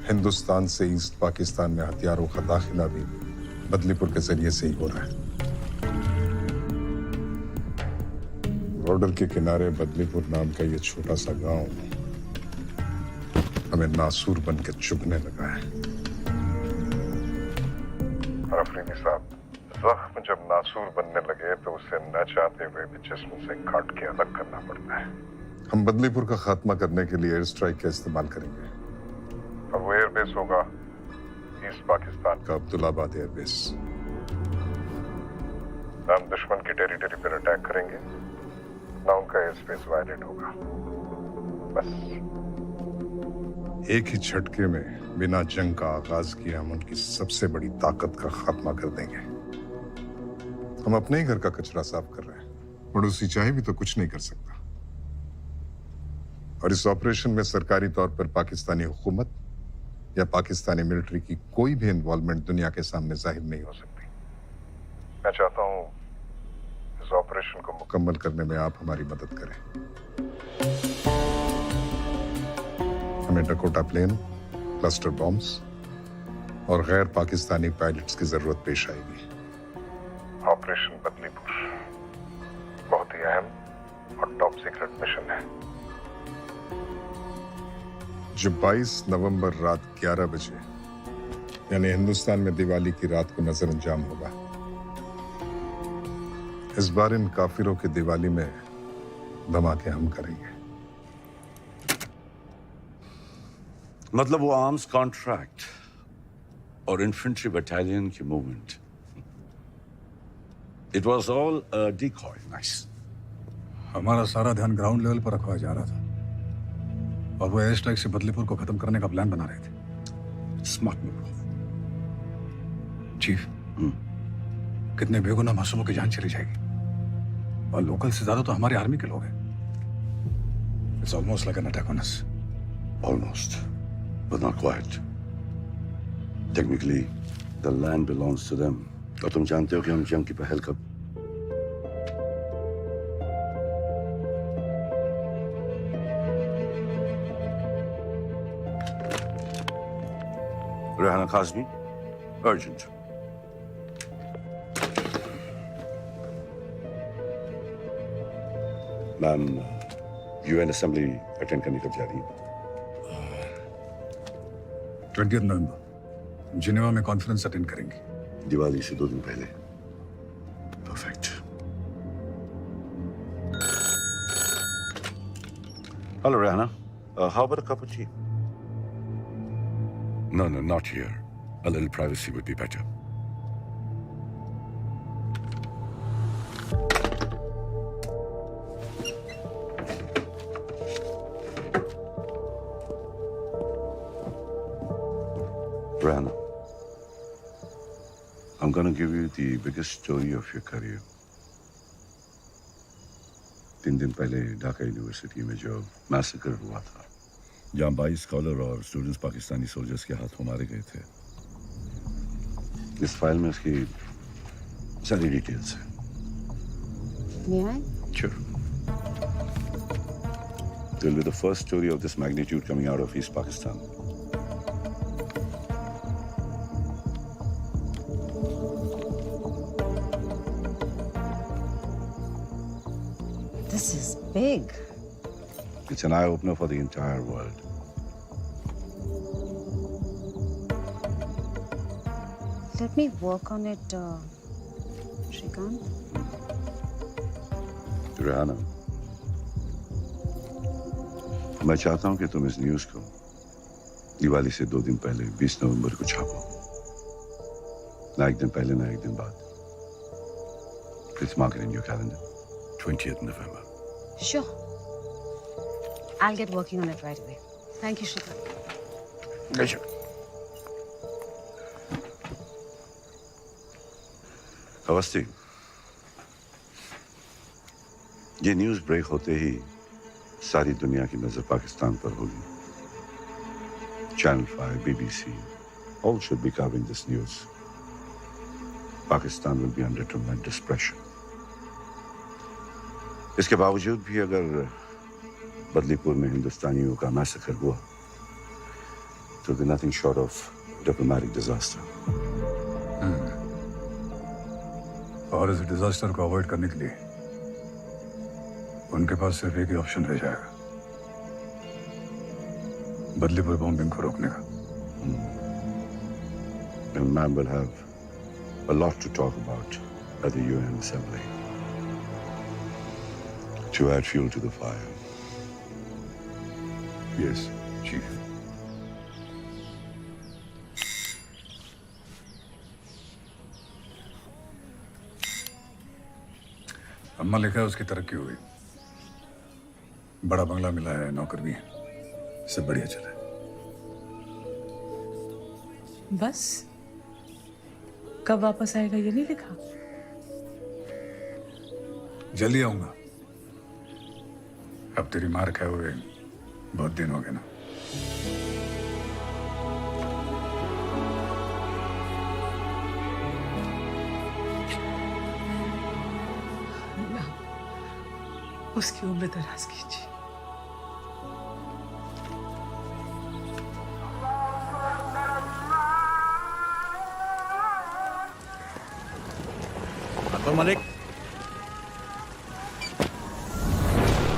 हिंदुस्तान से ईस्ट पाकिस्तान में हथियारों का दाखिला भी बदलीपुर के जरिए से ही हो रहा है। बॉर्डर के किनारे बदलीपुर नाम का ये छोटा सा गांव हमें नासूर बन के चुभने लगा है। और अफरीदी साहब, जख्म जब नासूर बनने लगे तो उसे न चाहते हुए भी जिस्म से काट के अलग करना पड़ता है। हम बदलीपुर का खात्मा करने के लिए एयर स्ट्राइक का इस्तेमाल करेंगे। और वो एयरबेस होगा ईस्ट पाकिस्तान का अब्दुल्लाबाद एयरबेस। ना हम दुश्मन की टेरिटरी पर अटैक करेंगे, ना उनका एयर स्पेस वायलेट होगा। बस एक ही झटके में बिना जंग का आगाज किए हम उनकी सबसे बड़ी ताकत का खात्मा कर देंगे। हम अपने ही घर का कचरा साफ कर रहे हैं, पड़ोसी चाहे भी तो कुछ नहीं कर सकता। और इस ऑपरेशन में सरकारी तौर पर पाकिस्तानी हुकूमत या पाकिस्तानी मिलिट्री की कोई भी इन्वॉल्वमेंट दुनिया के सामने जाहिर नहीं हो सकती। मैं चाहता हूं इस ऑपरेशन को मुकम्मल करने में आप हमारी मदद करें। हमें डकोटा प्लेन, क्लस्टर बॉम्ब्स और गैर पाकिस्तानी पायलट्स की जरूरत पेश आएगी। ऑपरेशन बदलीपुर बहुत ही अहम और टॉप सीक्रेट मिशन है जो 22 नवंबर रात 11 बजे यानी हिंदुस्तान में दिवाली की रात को नजर अंजाम होगा। इस बार इन काफिरों की दिवाली में धमाके हम करेंगे। मतलब वो आर्म्स कॉन्ट्रैक्ट और इन्फेंट्री बटालियन की movement, it was all a decoy. Nice. हमारा सारा ध्यान ग्राउंड लेवल पर रखवाया जा रहा था और वो एयर स्ट्राइक से बदलीपुर को खत्म करने का प्लान बना रहे थे। Smart move chief. कितने बेगुनाह मासूमों की जान चली जाएगी और लोकल से ज्यादा तो हमारी आर्मी के लोग हैं। It's almost like an attack on us. Almost, but not quite. Technically, the land belongs to them. और तुम जानते हो कि हम जंग की पहल कब Rehana Kazmi, urgent. Ma'am, UN assembly attend करने कब जा रही है? 20 नवंबर जिनेवा में कॉन्फ्रेंस अटेंड करेंगे। दिवाली से 2 दिन पहले। Perfect. Hello Rehana, how about a cup of tea? No, not here. A little privacy would be better. Rana, I'm going to give you the biggest story of your career. 3 दिन पहले Dhaka university में जो massacre हुआ था, जहाँ 22 scholar और students Pakistani soldiers के हाथों मारे गए थे, इस फाइल में उसकी सारी डिटेल्स है। May I? Sure. It will be the first story of this magnitude coming out of East Pakistan. This is big. It's an eye-opener for the entire world. Let me work on it, Shrikant. Rehana, मैं चाहता हूं कि तुम इस news को दिवाली से 2 दिन पहले 20 नवंबर को छापो। ना एक दिन पहले ना एक दिन बाद। Please mark it in your calendar. 20th November. Sure. I'll get working on it right away. Thank you, Shrikant. Pleasure. Awasthi, ये न्यूज़ ब्रेक होते ही सारी दुनिया की नजर पाकिस्तान पर होगी। Channel 5, BBC, all should be covering this news. Pakistan will be under tremendous pressure. इसके बावजूद भी अगर बदलीपुर में हिंदुस्तानियों का मैसेकर हुआ, तो be nothing short of diplomatic disaster. और इस डिजास्टर को अवॉइड करने के लिए उनके पास सिर्फ एक ही ऑप्शन रह जाएगा, बदलीपुर बॉम्बिंग को रोकने का। And man will have a lot to talk about at the UN Assembly to add fuel to the fire. Yes, Chief. अम्मा लिखा है उसकी तरक्की हुई, बड़ा बंगला मिला है, नौकर भी है, सब बढ़िया चल रहा है। बस कब वापस आएगा ये नहीं लिखा? जल्दी आऊंगा। अब तेरी मार खाए हुए बहुत दिन हो गए ना। उसकी उम्र दराज कीजिए। अकबर मलिक,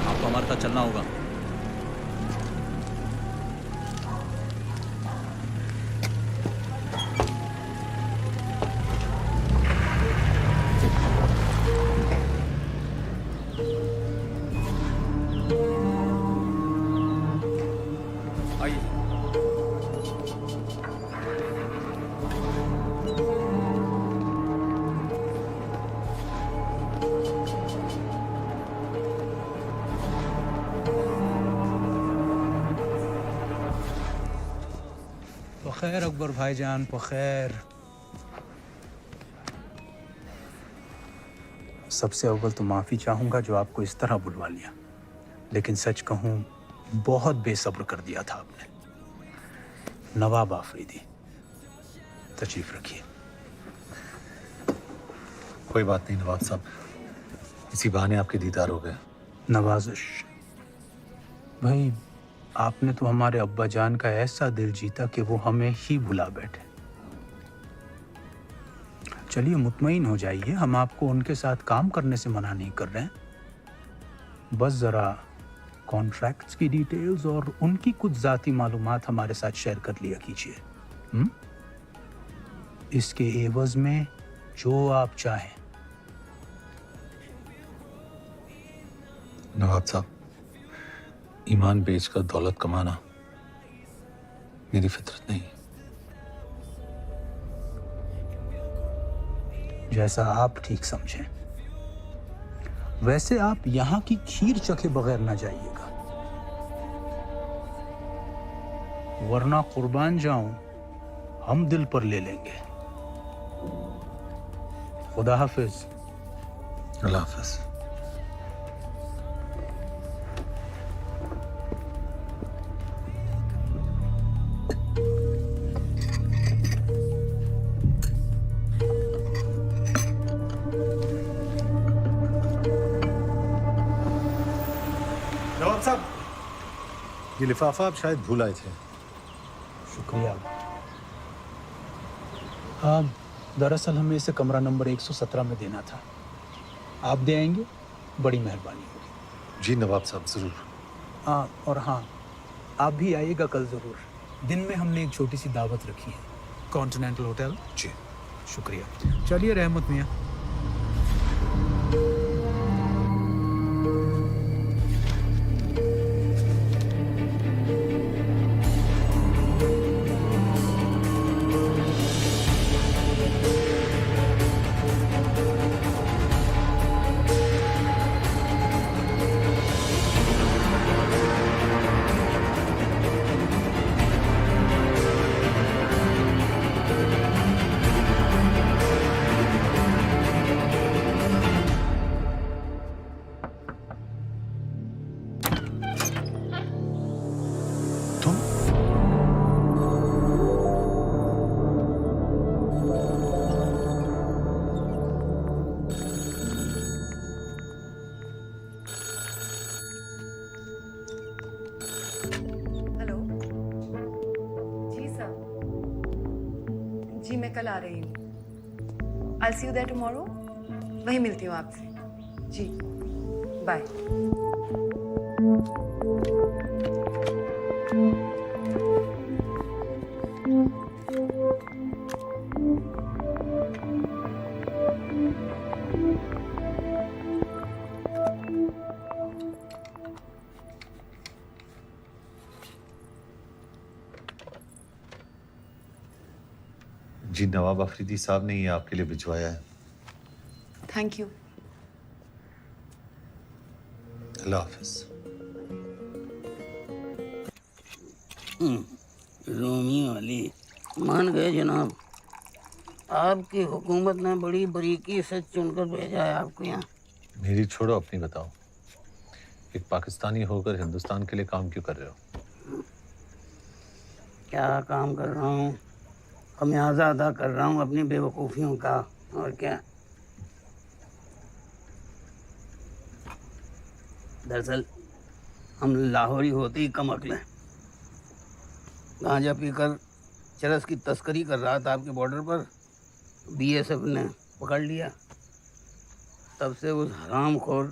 आपको हमारे साथ चलना होगा। खैर अकबर भाईजान, खैर। सबसे अव्वल तो माफ़ी चाहूँगा जो आपको इस तरह बुलवा लिया, लेकिन सच कहूँ बहुत बेसब्र कर दिया था आपने। नवाब आफरीदी, तशरीफ रखिए। कोई बात नहीं नवाब साहब, इसी बहाने आपके दीदार हो गए। नवाजिश भाई, आपने तो हमारे अब्बा जान का ऐसा दिल जीता कि वो हमें ही भुला बैठे। चलिए मुतमईन हो जाइए, हम आपको उनके साथ काम करने से मना नहीं कर रहे हैं। बस ज़रा कॉन्ट्रैक्ट्स की डिटेल्स और उनकी कुछ ज़ाती मालूमात हमारे साथ शेयर कर लिया कीजिए। इसके एवज में जो आप चाहें। नवाब साहब, ईमान बेचकर दौलत कमाना मेरी फितरत नहीं। जैसा आप ठीक समझें। वैसे आप यहाँ की खीर चखे बगैर ना जाइएगा, वरना कुर्बान जाऊं हम दिल पर ले लेंगे। खुदा हाफिज। अल्लाह हाफिज। ये लिफाफा आप शायद भूल आए थे। शुक्रिया। हाँ, दरअसल हमें इसे कमरा नंबर 117 में देना था। आप दे आएंगे? बड़ी मेहरबानी होगी। जी नवाब साहब, ज़रूर। हाँ, और हाँ, आप भी आइएगा कल ज़रूर। दिन में हमने एक छोटी सी दावत रखी है, कॉन्टिनेंटल होटल। जी शुक्रिया। चलिए रहमत मियाँ। हेलो जी सर, जी मैं कल आ रही हूँ। आई सी यू देयर टुमारो। वहीं मिलती हूँ आपसे। जी बाय। जी नवाब आफरीदी साहब ने ये आपके लिए भिजवाया है। Thank you. Allah Hafiz. Romeo Ali मान गए जनाब। आपकी हुकूमत ने बड़ी बारीकी से चुनकर भेजा है आपको यहाँ। मेरी छोड़ो, अपनी बताओ। एक पाकिस्तानी होकर हिंदुस्तान के लिए काम क्यों कर रहे हो? क्या काम कर रहा हूँ? खमियाजा अदा कर रहा हूँ अपनी बेवकूफ़ियों का, और क्या। दरअसल हम लाहौरी होते ही कम अक्ल हैं। गांजा पीकर चरस की तस्करी कर रहा था आपके बॉर्डर पर, बीएसएफ ने पकड़ लिया। तब से उस हरामखोर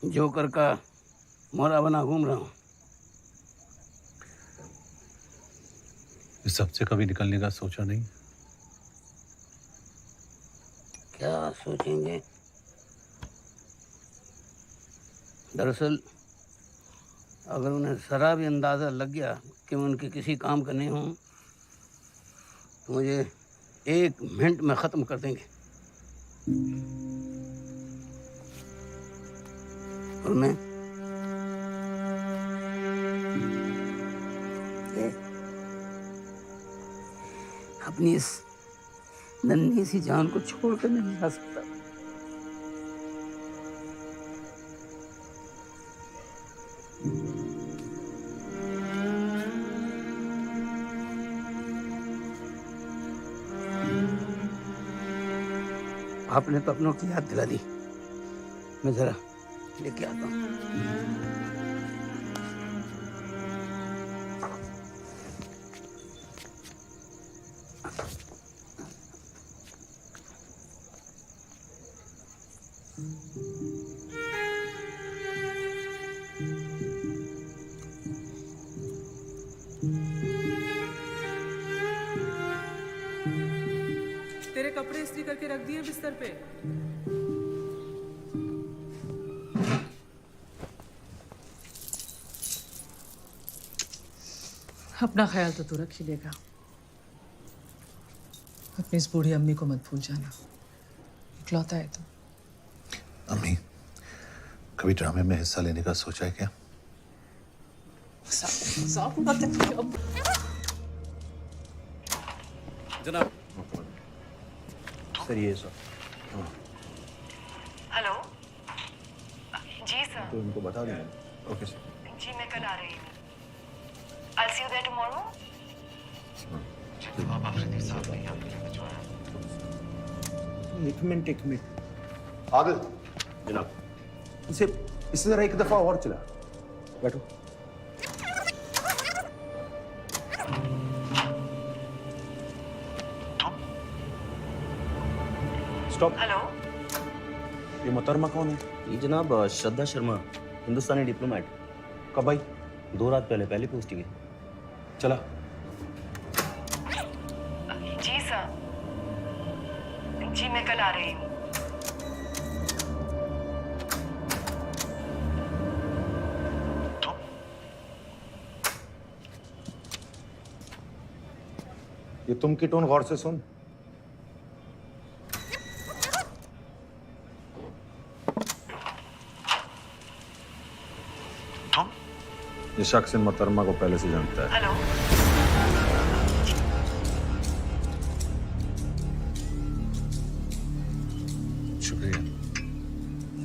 जोकर का मोहरा बना घूम रहा हूँ। इस सब से कभी निकलने का सोचा नहीं? क्या सोचेंगे? दरअसल अगर उन्हें ज़रा भी अंदाज़ा लग गया कि मैं उनके किसी काम का नहीं हूँ तो मुझे 1 मिनट में ख़त्म कर देंगे। और मैं अपनी इस नन्ही सी जान को छोड़कर नहीं जा सकता। आपने तो अपनों की याद दिला दी। मैं जरा लेके आता हूँ। तेरे कपड़े इस्त्री करके रख दिए बिस्तर पे। अपना ख्याल तो तू रख ही लेगा। अपनी इस बूढ़ी अम्मी को मत भूल जाना। इकलौता है तो। अम्मी, कभी ड्रामे में हिस्सा लेने का सोचा है क्या? जनाब सर, ये सर। हेलो जी सर। तो उनको बता देना। Okay sir. जी मैं कल आ रही हूँ। I'll see you there tomorrow. नवाब आफरीदी साहब ने आपके लिए भिजवाया। एक मिनट। आदिल जनाब, इसे जरा एक दफा और चला। बैठो। स्टॉप। हेलो। ये मोहतरमा कौन है? ये जनाब श्रद्धा शर्मा, हिंदुस्तानी डिप्लोमेट। कब आई? 2 रात पहले, पहली पोस्टिंग है। चला। जी सर। जी मैं कल आ रही हूँ। ये तुम की टोन गौर से सुन। ये शख्स इन मोहतरमा को पहले से जानता है। हेलो। शुक्रिया।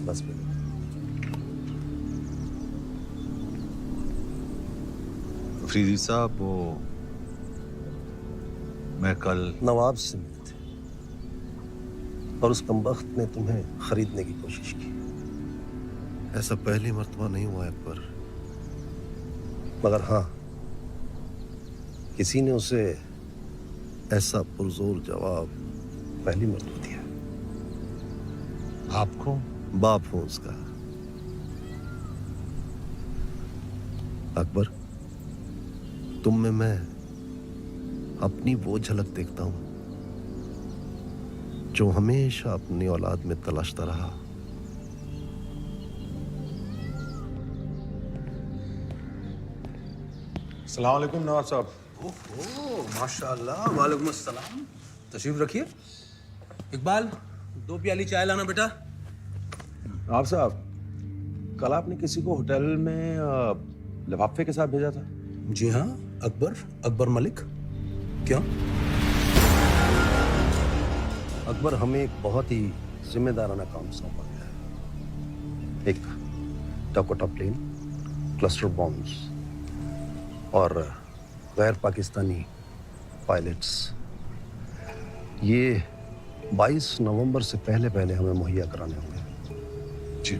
बस अफरीदी साहब, वो मैं कल नवाब से मिले थे और उस कमबख्त ने तुम्हें खरीदने की कोशिश की। ऐसा पहली मर्तबा नहीं हुआ अकबर, मगर हाँ, किसी ने उसे ऐसा पुरजोर जवाब पहली मर्तबा दिया। आपको? बाप हूं उसका। अकबर, तुम में मैं अपनी वो झलक देखता हूं जो हमेशा अपनी औलाद में तलाशता रहा। अस्सलाम वालेकुम नवाब साहब। ओहो, माशाल्लाह। वालेकुम अस्सलाम। तशरीफ रखिए। इकबाल, 2 प्याली चाय लाना बेटा। नवाब साहब, कल आपने किसी को होटल में लिफाफे के साथ भेजा था। जी हाँ, अकबर मलिक। क्यों? अकबर, हमें एक बहुत ही जिम्मेदाराना काम सौंपा गया है। एक डाकोटा प्लेन, क्लस्टर बॉम्ब्स और गैर पाकिस्तानी पायलट्स, ये 22 नवंबर से पहले पहले हमें मुहैया कराने होंगे। जी।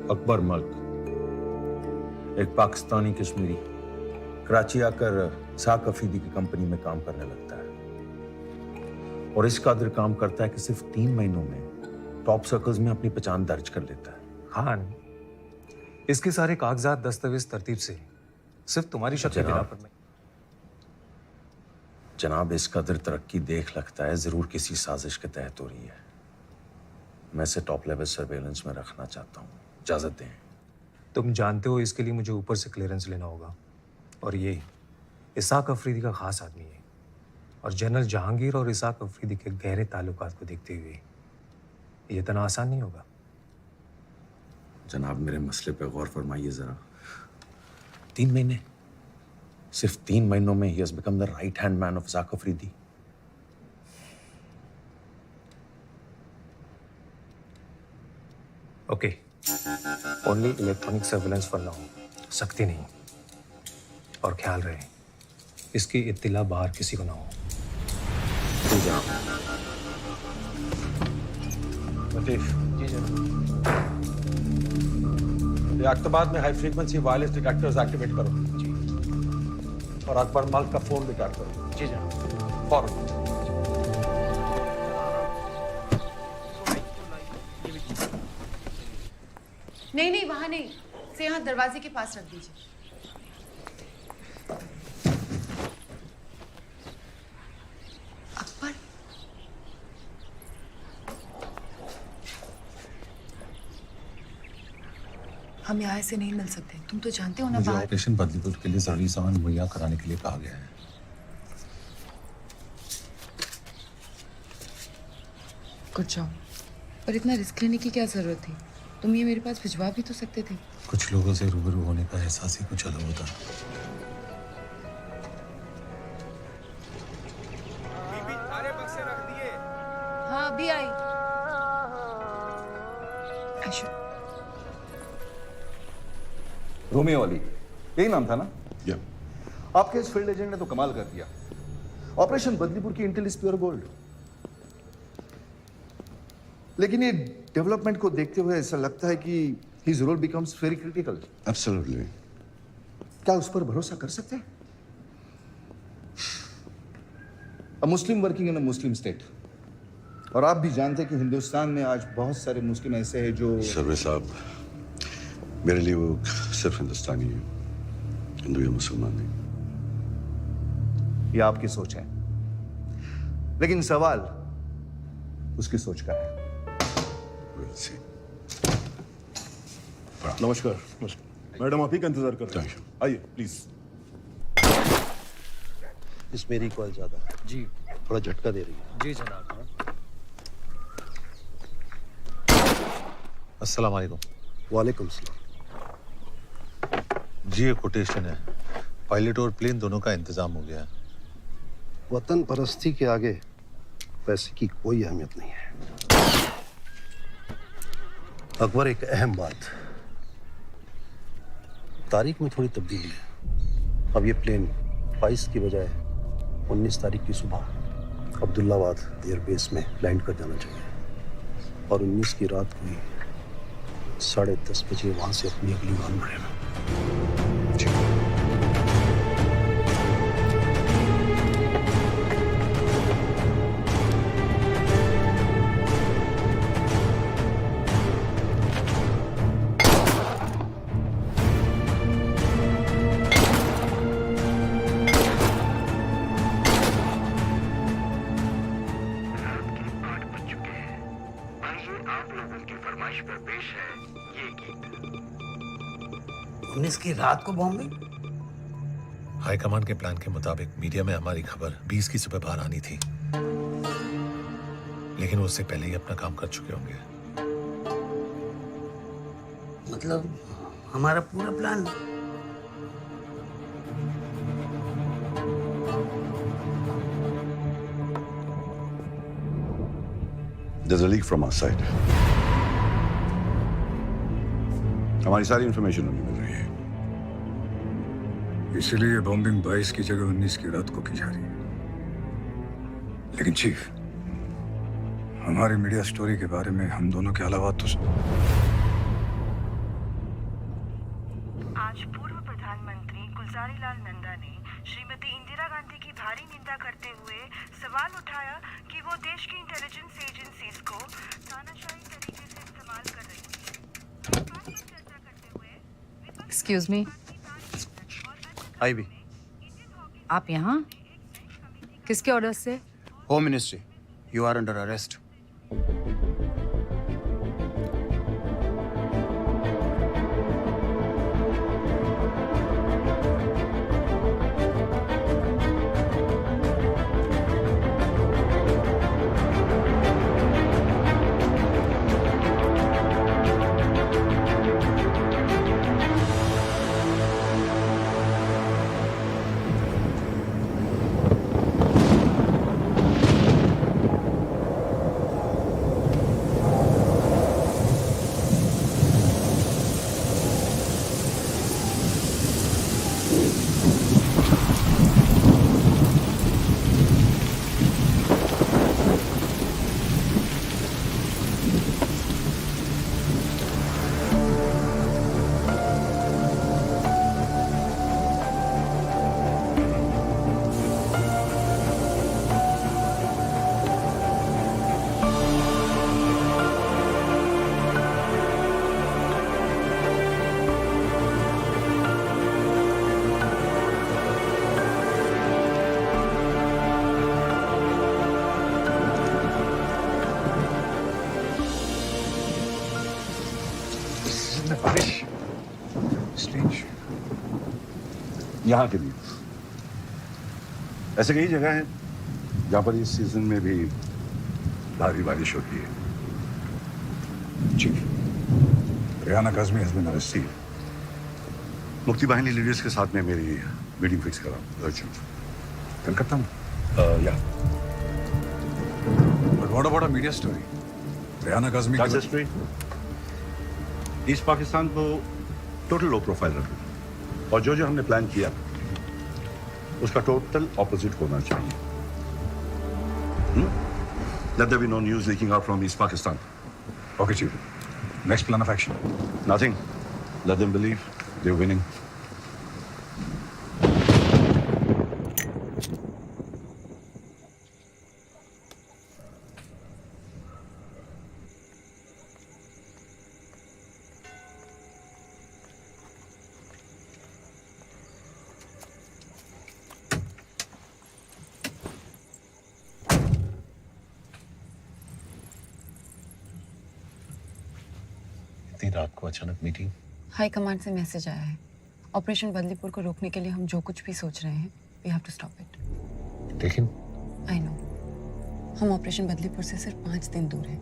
अकबर मल्क, एक पाकिस्तानी कश्मीरी, कराची आकर साक अफरीदी की कंपनी में काम करने लगता है और इस कदर काम करता है कि सिर्फ 3 महीनों में टॉप सर्कल्स में अपनी पहचान दर्ज कर लेता है। खान, इसके सारे कागजात दस्तावेज तरतीब से सिर्फ तुम्हारी शक के बिना पर। जनाब, इस कदर तरक्की देख लगता है जरूर किसी साजिश के तहत हो रही है। मैं इसे टॉप लेवल सर्वेलेंस में रखना चाहता हूँ। इजाजत दें। तुम जानते हो इसके लिए मुझे ऊपर से क्लियरेंस लेना होगा, और ये इसाक अफरीदी का खास आदमी है, और जनरल जहांगीर और इसाक अफरीदी के गहरे ताल्लुकात को देखते हुए ये इतना आसान नहीं होगा। जनाब, मेरे मसले पे गौर फरमाइए जरा। 3 महीने, सिर्फ 3 महीनों में ही has become the right hand man of Ishaq Afridi. Okay, only electronic surveillance for now, सख्ती नहीं, और ख्याल रहे इसकी इत्तिला बाहर किसी को ना हो। लतीफ, जी जनाब। अख्तबाद में high frequency wireless detectors activate करो। जी। और अकबर मल्क का फोन रिकॉर्ड करो। जी जनाब। फौरन। नहीं, वहां नहीं, से यहाँ दरवाजे के पास रख दीजिए। अकबर, हम यहाँ से नहीं मिल सकते। तुम तो जानते हो ना, मुझे बाहर ऑपरेशन बदलीपुर के लिए जरूरी सामान मुहैया कराने के लिए कहा गया है। कुछ जाओ, पर इतना रिस्क लेने की क्या जरूरत थी? तुम ये मेरे पास भिजवा भी तो सकते थे। कुछ लोगों से रूबरू होने का एहसास ही कुछ अलग होता है। हाँ, अभी आई। आशु, रोमियो वाली, यही नाम था ना? या। आपके इस फील्ड एजेंट ने तो कमाल कर दिया। ऑपरेशन बदलीपुर की इंटेल इज प्योर गोल्ड। लेकिन ये डेवलपमेंट को देखते हुए ऐसा लगता है कि his role becomes very critical. Absolutely. क्या उस पर भरोसा कर सकते हैं? A Muslim working in a Muslim state. और आप भी जानते हैं कि हिंदुस्तान में आज बहुत सारे मुस्लिम ऐसे हैं जो सर्वे साहब, मेरे लिए वो सिर्फ हिंदुस्तानी है, हिंदू या मुसलमान नहीं। ये आपकी सोच है, लेकिन सवाल उसकी सोच का है। नमस्कार। मैडम आप ही का इंतजार कर रहे हैं, आइए प्लीज। इस मेरी कॉल ज्यादा है जी, थोड़ा झटका दे रही है। जी जनाब। अस्सलाम वालेकुम। वालेकुम सलाम। जी ये कोटेशन है, पायलट और प्लेन दोनों का इंतजाम हो गया है। वतन परस्ती के आगे पैसे की कोई अहमियत नहीं है। अकबर, एक अहम बात, तारीख में थोड़ी तब्दीली है। अब ये प्लेन 22 की बजाय 19 तारीख की सुबह अब्दुल्लाबाद एयरबेस में लैंड कर जाना चाहिए और 19 की रात को 10:30 बजे वहां से अपनी अगली उड़ान भरेगा। पर पेश है ये गीत। 19 की रात को बॉम्बे? हाईकमान के प्लान के मुताबिक मीडिया में हमारी खबर 20 की सुबह बाहर आनी थी, लेकिन वो उससे पहले ही अपना काम कर चुके होंगे। मतलब हमारा पूरा plan There's a leak from our side. हमारी सारी इंफॉर्मेशन उन्हें मिल रही है, इसीलिए बॉम्बिंग 22 की जगह 19 की रात को की जा रही है। लेकिन चीफ, हमारी मीडिया स्टोरी के बारे में हम दोनों के अलावा तो आज पूर्व प्रधानमंत्री गुलजारीलाल नंदा ने श्रीमती इंदिरा गांधी की भारी निंदा करते हुए सवाल उठाया कि वो देश की इंटेलिजेंस एजेंसीज को तानाशाही तरीके से इस्तेमाल कर रही थी। एक्सक्यूज मी, आई भी। आप यहाँ किसके ऑर्डर से? Home ministry, you are under arrest. यहाँ के लिए ऐसे कई जगह हैं जहाँ पर इस सीजन में भी भारी बारिश होती है। Chief, Riyana Kazmi has been arrested. मुक्ति बाहिनी लीडर्स के साथ में मेरी मीटिंग फिक्स करा, अर्जेंट। कलकत्ता में? या। But what about a media story? Riyana Kazmi That's history. East Pakistan को टोटल लो प्रोफाइल रखना और जो जो हमने प्लान किया उसका टोटल ऑपोजिट होना चाहिए। Let there be no news leaking out from East Pakistan. Okay, Chief. Next plan of action? Nothing. Let them believe they're winning. इतनी रात को अचानक मीटिंग? हाई कमांड से मैसेज आया है। ऑपरेशन बदलीपुर को रोकने के लिए हम जो कुछ भी सोच रहे हैं, we have to stop it. लेकिन आई नो, हम ऑपरेशन बदलीपुर से सिर्फ 5 दिन दूर हैं,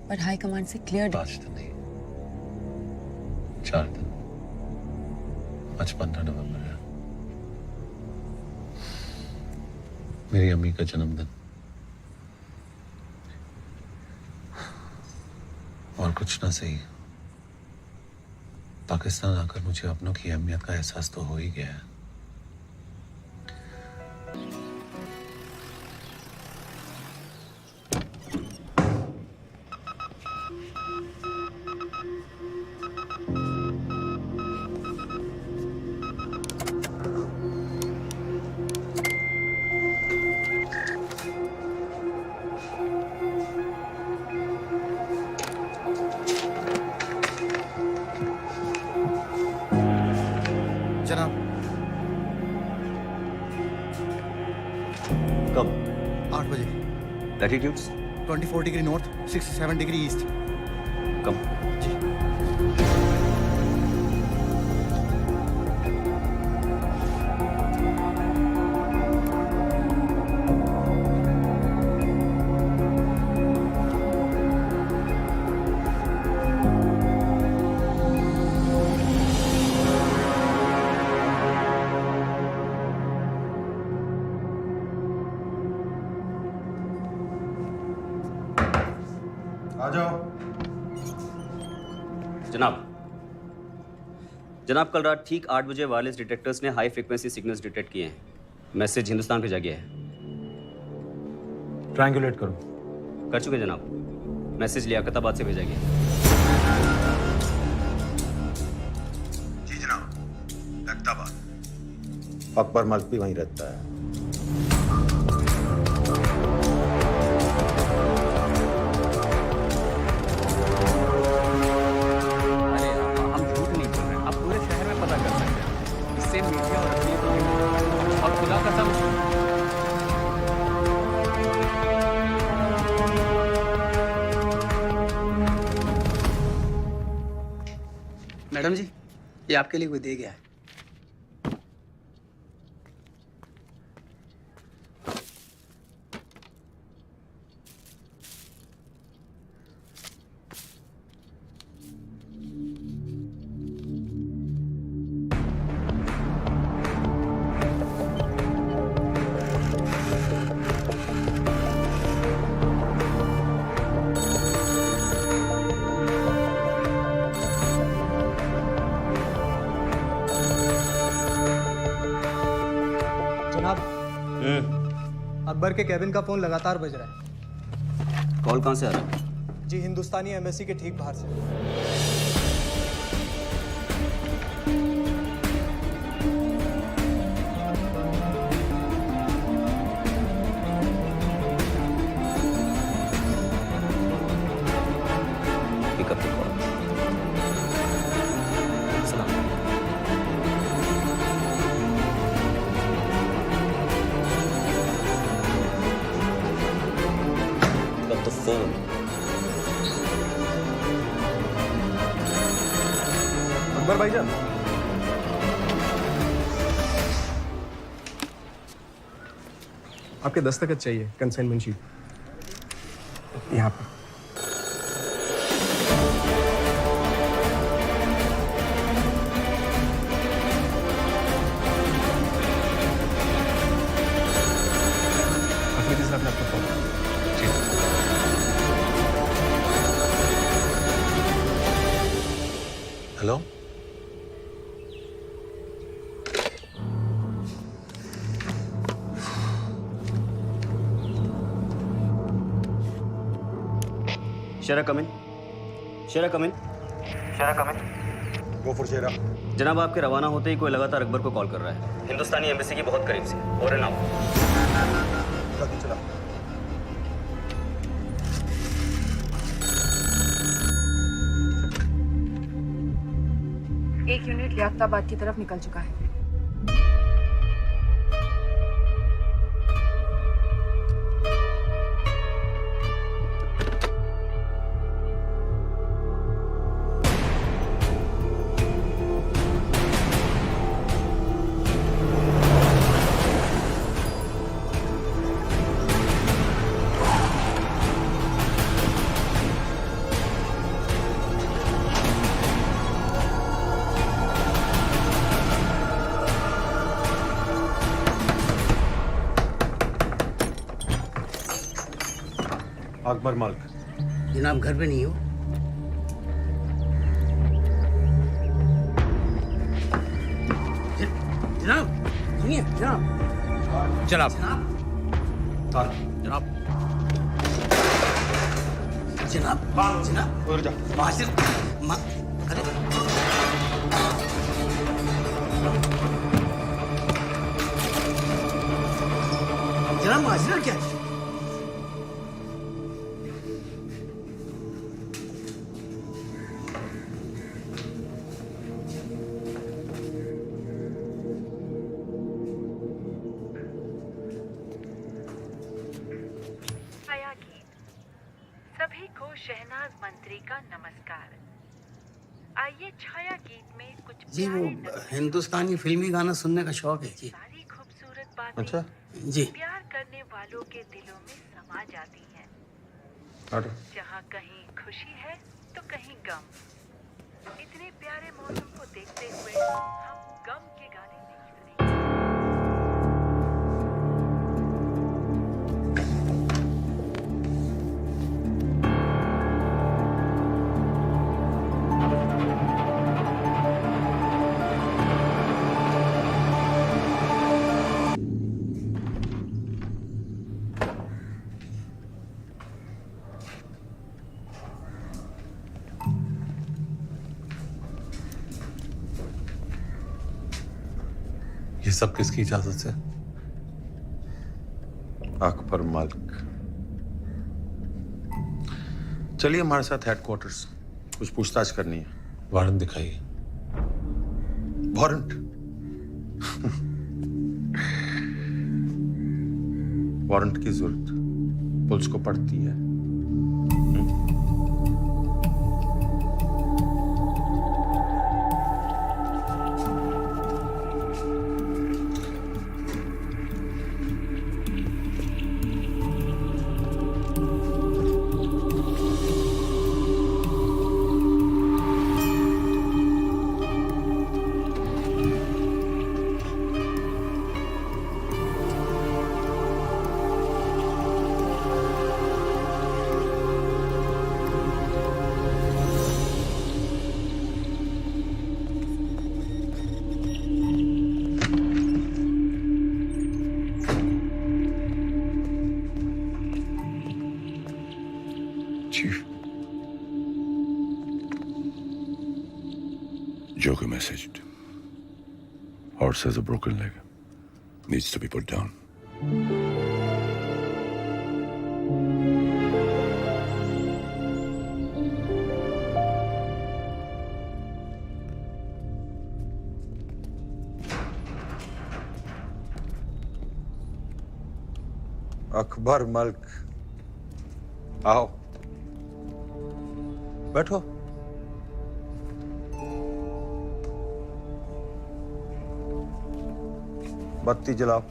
पर हाई कमांड से क्लियर 5 दिन नहीं, 4 दिन। आज 15 नवंबर है, मेरी अम्मी का जन्मदिन। और कुछ ना सही, पाकिस्तान आकर मुझे अपनों की अहमियत का एहसास तो हो ही गया है। जनाब, कब? 8 बजे। Latitudes? 24 degree north, 67 degree east. Come. आ जाओ। जनाब, कल रात ठीक 8 बजे वायरलेस डिटेक्टर्स ने हाई फ्रीक्वेंसी सिग्नल्स डिटेक्ट किए हैं। मैसेज हिंदुस्तान भेजा गया है। ट्रायंगुलेट करो। कर चुके जनाब। मैसेज लियाकताबाद से भेजा गया। जी जनाब, लखताबाद। अकबर मल्क भी वहीं रहता है। मैडम जी, ये आपके लिए कोई दे गया है। अकबर के कैबिन का फोन लगातार बज रहा है। कॉल कहाँ से आ रहा है? जी, हिंदुस्तानी एम्बेसी के ठीक बाहर से। Pick up the call. सलाम। The phone. अकबर भाईजान, आपके दस्तखत चाहिए, कंसाइनमेंट शीट यहाँ पर। अफरीदी साहब ने आपको phone. Hello, Shera come in. Shera come in. Shera come in. Go for Shera. जनाब, आपके रवाना होते ही कोई लगातार अकबर को कॉल कर रहा है, हिंदुस्तानी एम्बेसी की बहुत करीब से। और नाउ चला। एक यूनिट लियाकताबाद की तरफ निकल चुका है। अकबर मलिक। जनाब घर पे नहीं हो? जनाब सुनिए जनाब। जनाब जनाब जनाब जनाब माजिर अरे जनाब माजिरा क्या है? सभी को शहनाज मंत्री का नमस्कार। आइए छाया गीत में कुछ जी वो हिंदुस्तानी फिल्मी गाना सुनने का शौक है जी। सारी खूबसूरत बातें अच्छा जी। प्यार करने वालों के दिलों में समा जाती हैं। जहाँ कहीं खुशी है तो कहीं गम। इतने प्यारे मौसम को देखते हुए हम गम के गाने नहीं सुनेंगे। ये सब किसकी इजाजत से? अकबर मलिक। चलिए हमारे साथ हेडक्वार्टर्स, कुछ पूछताछ करनी है। वारंट दिखाइए। वारंट? वारंट की जरूरत पुलिस को पड़ती है। Chief. Joker messaged. Horse has a broken leg. Needs to be put down. Akbar Malik, आओ बैठो। बत्ती जलाओ।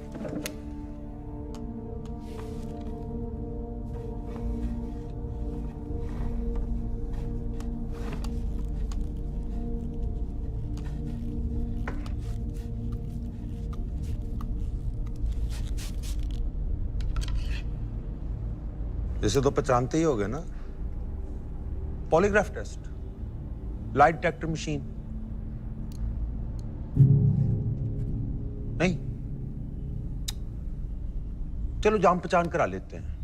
इसे तो पहचानते ही होगे ना? Polygraph test, lie detector machine. नहीं, चलो जान पहचान करा लेते हैं।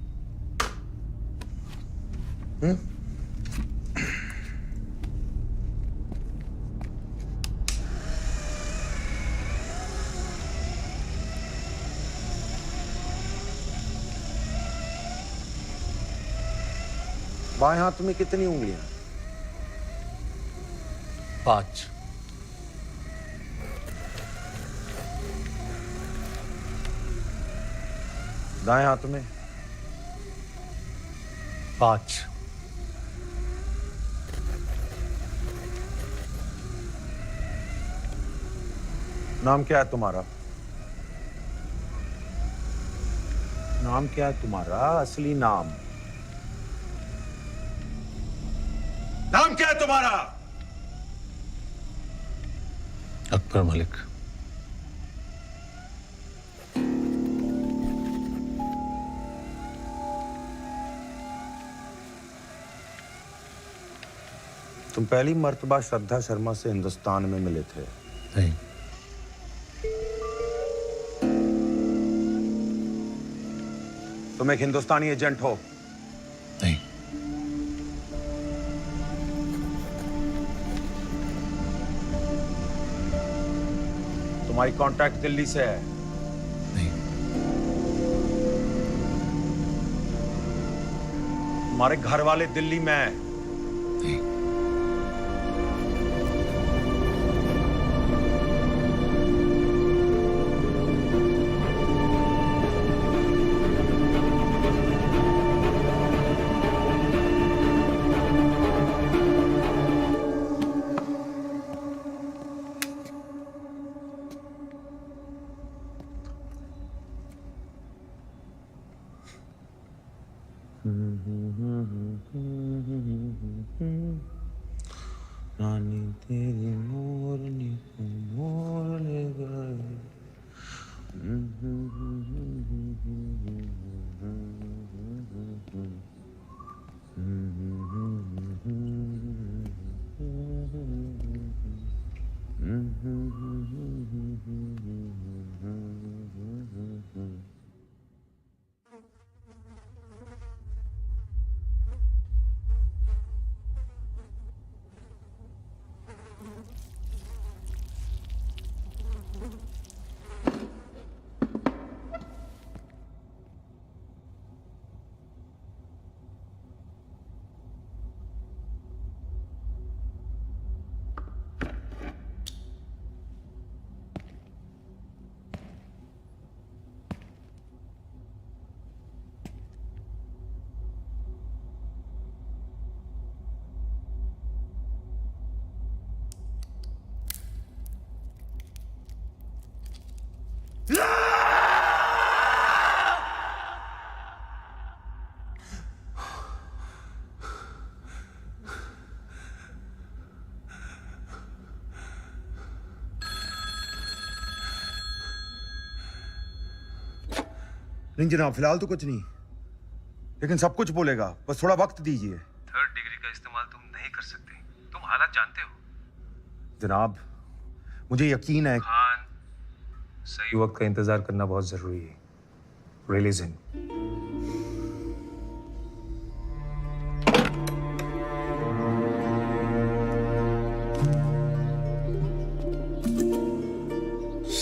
बाएं हाथ में कितनी उंगलियां? 5। दाएं हाथ में? 5। नाम क्या है तुम्हारा? नाम क्या है तुम्हारा? असली नाम नाम क्या है तुम्हारा? अकबर मलिक। तुम पहली मर्तबा श्रद्धा शर्मा से हिंदुस्तान में मिले थे? नहीं। तुम एक हिंदुस्तानी एजेंट हो? नहीं। तुम्हारी कॉन्ट्रैक्ट दिल्ली से है? नहीं। तुम्हारे घर वाले दिल्ली में हैं? नहीं। रानी तेरी मोरनी को मोर ले गए। नहीं जनाब, फिलहाल तो कुछ नहीं, लेकिन सब कुछ बोलेगा, बस थोड़ा वक्त दीजिए। 3rd डिग्री का इस्तेमाल तुम नहीं कर सकते, तुम हालात जानते हो। जनाब, मुझे यकीन है। खान, सही वक्त का इंतजार करना बहुत जरूरी है। Release him.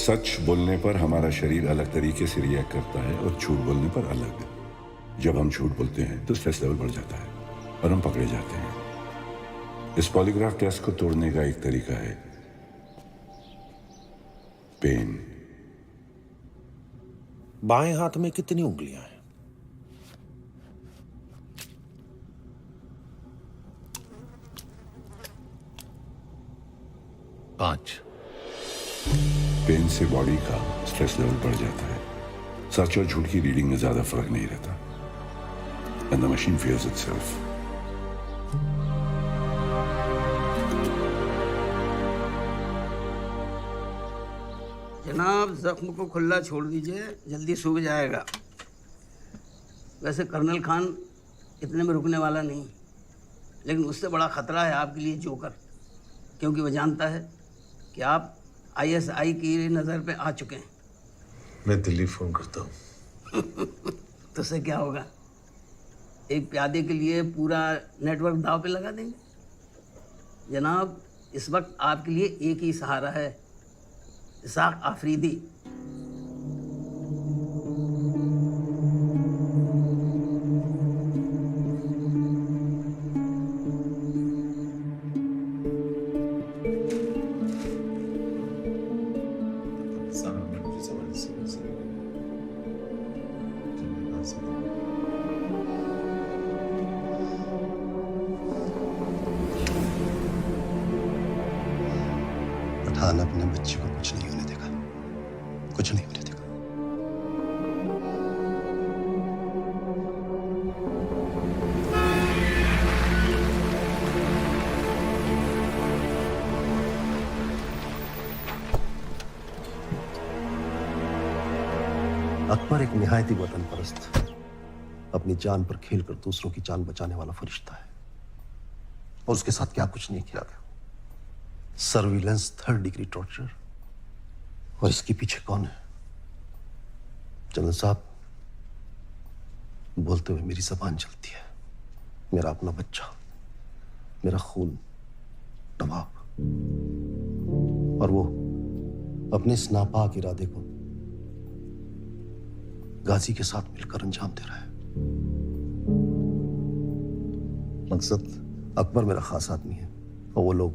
सच बोलने पर हमारा शरीर अलग तरीके से रिएक्ट करता है और झूठ बोलने पर अलग। जब हम झूठ बोलते हैं तो स्ट्रेस लेवल बढ़ जाता है और हम पकड़े जाते हैं। इस पॉलीग्राफ टेस्ट को तोड़ने का एक तरीका है पेन। बाएं हाथ में कितनी उंगलियां हैं? 5। पेन से बॉडी का स्ट्रेस लेवल बढ़ जाता है। सच और झूठ की रीडिंग में ज्यादा फर्क नहीं रहता। And the machine fears itself. जनाब, जख्म को खुला छोड़ दीजिए, जल्दी सूख जाएगा। वैसे कर्नल खान इतने में रुकने वाला नहीं, लेकिन उससे बड़ा खतरा है आपके लिए जोकर, क्योंकि वह जानता है कि आप ISI की नज़र पे आ चुके हैं। मैं दिल्ली फोन करता हूँ। तो उससे क्या होगा? एक प्यादे के लिए पूरा नेटवर्क दाव पे लगा देंगे। जनाब, इस वक्त आपके लिए एक ही सहारा है, इसाक आफरीदी। पठान अपने बच्चे को कुछ नहीं होने देगा, कुछ नहीं होने देगा। अकबर एक निहायती वतन परस्त, अपनी जान पर खेलकर दूसरों की जान बचाने वाला फरिश्ता है। और उसके साथ क्या कुछ नहीं किया गया। Surveillance, 3rd degree torture. और इसके पीछे कौन है? जनरल साहब, बोलते हुए मेरी जबान चलती है। मेरा अपना बच्चा, मेरा खून, नवाब, और वो अपने इस नापाक इरादे को गाजी के साथ मिलकर अंजाम दे रहा है। मकसद, अकबर मेरा खास आदमी है और वो लोग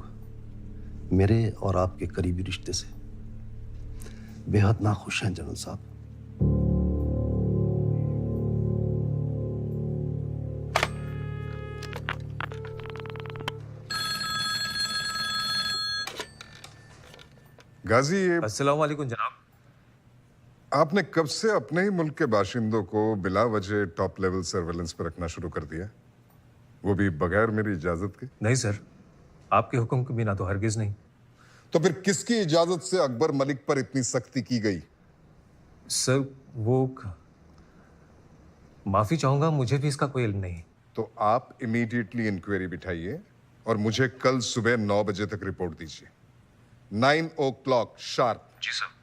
मेरे और आपके करीबी रिश्ते से बेहद नाखुश हैं जनरल साहब। गाजी, ये अस्सलाम वालेकुम जनाब। आपने कब से अपने ही मुल्क के बाशिंदों को बिला वजह टॉप लेवल सर्वेलेंस पर रखना शुरू कर दिया, वो भी बगैर मेरी इजाजत के? नहीं सर, आपके हुक्म के बिना तो हरगिज नहीं। तो फिर किसकी इजाजत से अकबर मलिक पर इतनी सख्ती की गई? सर वो माफी चाहूंगा, मुझे भी इसका कोई इल्म नहीं। तो आप इमीडिएटली इंक्वायरी बिठाइए और मुझे कल सुबह 9 बजे तक रिपोर्ट दीजिए। 9 o'clock शार्प। जी सर।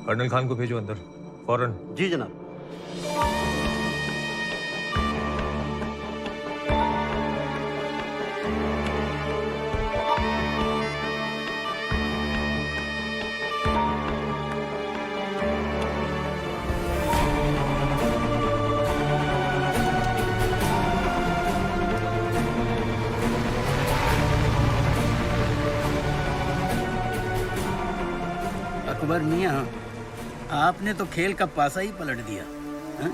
कर्नल खान को भेजो अंदर फौरन। जी जनाब। अकबर मियाँ, आपने तो खेल का पासा ही पलट दिया। हा?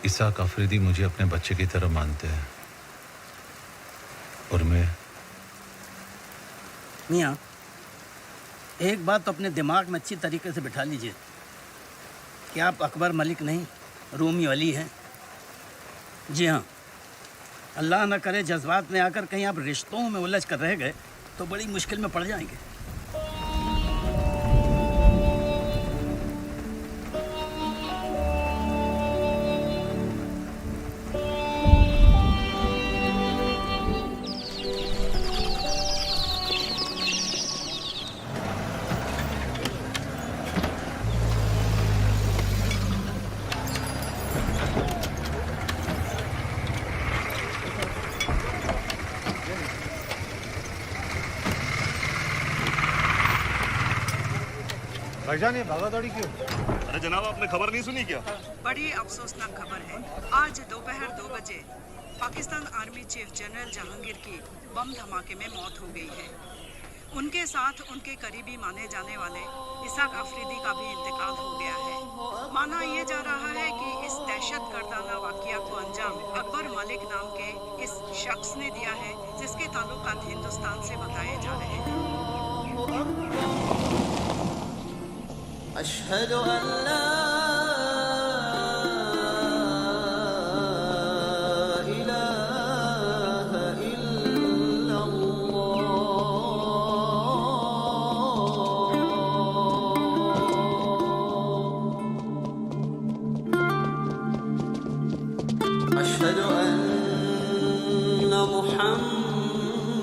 इसाक अफरीदी मुझे अपने बच्चे की तरह मानते हैं और मैं। मियाँ, एक बात तो अपने दिमाग में अच्छी तरीके से बिठा लीजिए कि आप अकबर मलिक नहीं, रोमी अली हैं। जी हाँ, अल्लाह न करे जज्बात में आकर कहीं आप रिश्तों में उलझ कर रह गए तो बड़ी मुश्किल में पड़ जाएंगे। भाईजान, ये भागा दौड़ी क्यों? अरे जनाब, आपने खबर नहीं सुनी क्या? बड़ी अफसोसनाक खबर है। आज दोपहर 2 बजे Pakistan army chief general Jahangir की बम धमाके में मौत हो गई है। उनके साथ उनके करीबी माने जाने वाले इसाक अफरीदी का भी इंतकाल हो गया है। माना यह जा रहा है कि इस दहशत गर्दाना वाकया को अंजाम अकबर मलिक नाम के इस शख्स ने दिया है, जिसके ताल्लुकात हिंदुस्तान से बताए जा रहे हैं। अशहदु अल्ला इलाहा इल्लल्लाह अशहदु अन्ना मुहम्मदर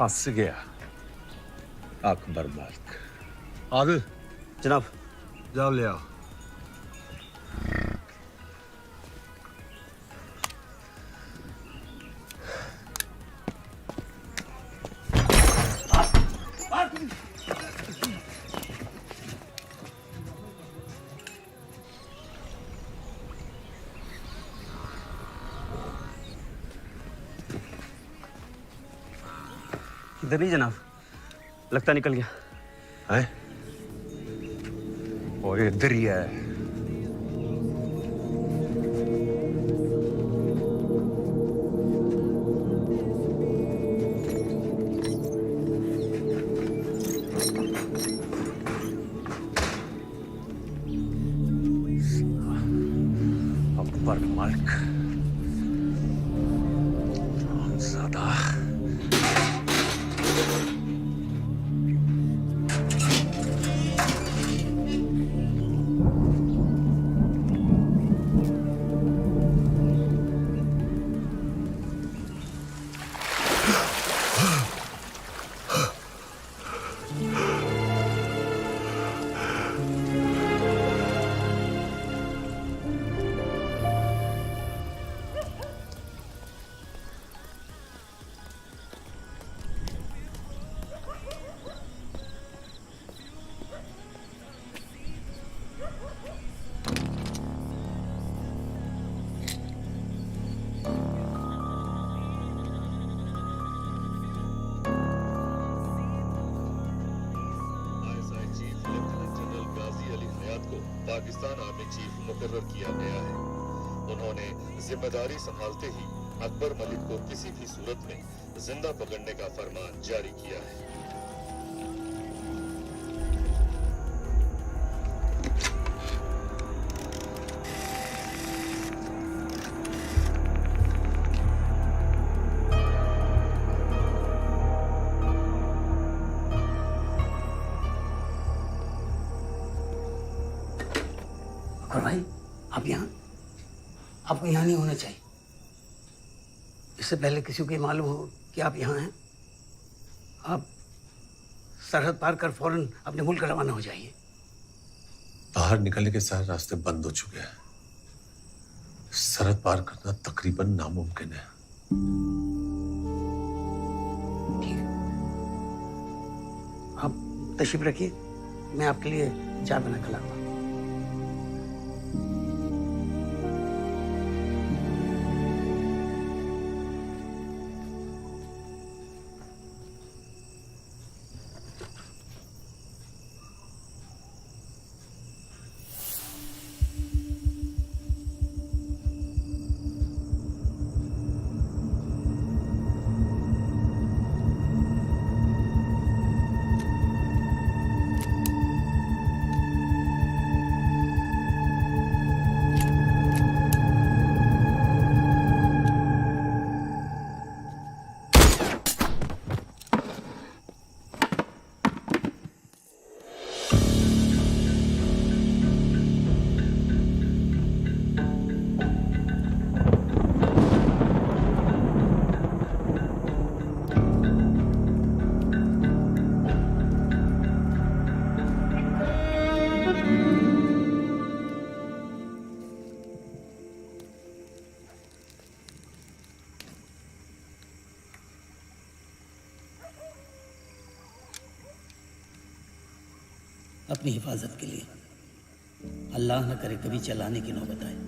फंस गया अकबर मलिक। आदिल जनाब जाओ ले आओ। इधर नहीं जनाब, लगता निकल गया है। वो इधर ही है। अकबर मलिक हमजादा। पाकिस्तान आर्मी चीफ मुकर्रर किया गया है। उन्होंने जिम्मेदारी संभालते ही अकबर मलिक को किसी भी सूरत में जिंदा पकड़ने का फरमान जारी किया है। और भाई आप यहाँ, आपको यहाँ नहीं होना चाहिए। इससे पहले किसी को ये मालूम हो कि आप यहाँ हैं, आप सरहद पार कर फौरन अपने मुल्क रवाना हो जाइए। बाहर निकलने के सारे रास्ते बंद हो चुके हैं। सरहद पार करना तकरीबन नामुमकिन है। ठीक है, आप तशरीफ रखिए, मैं आपके लिए चाय बना कर लाऊंगा। अपनी हिफाजत के लिए अल्लाह न करे कभी चलाने की नौबत आए।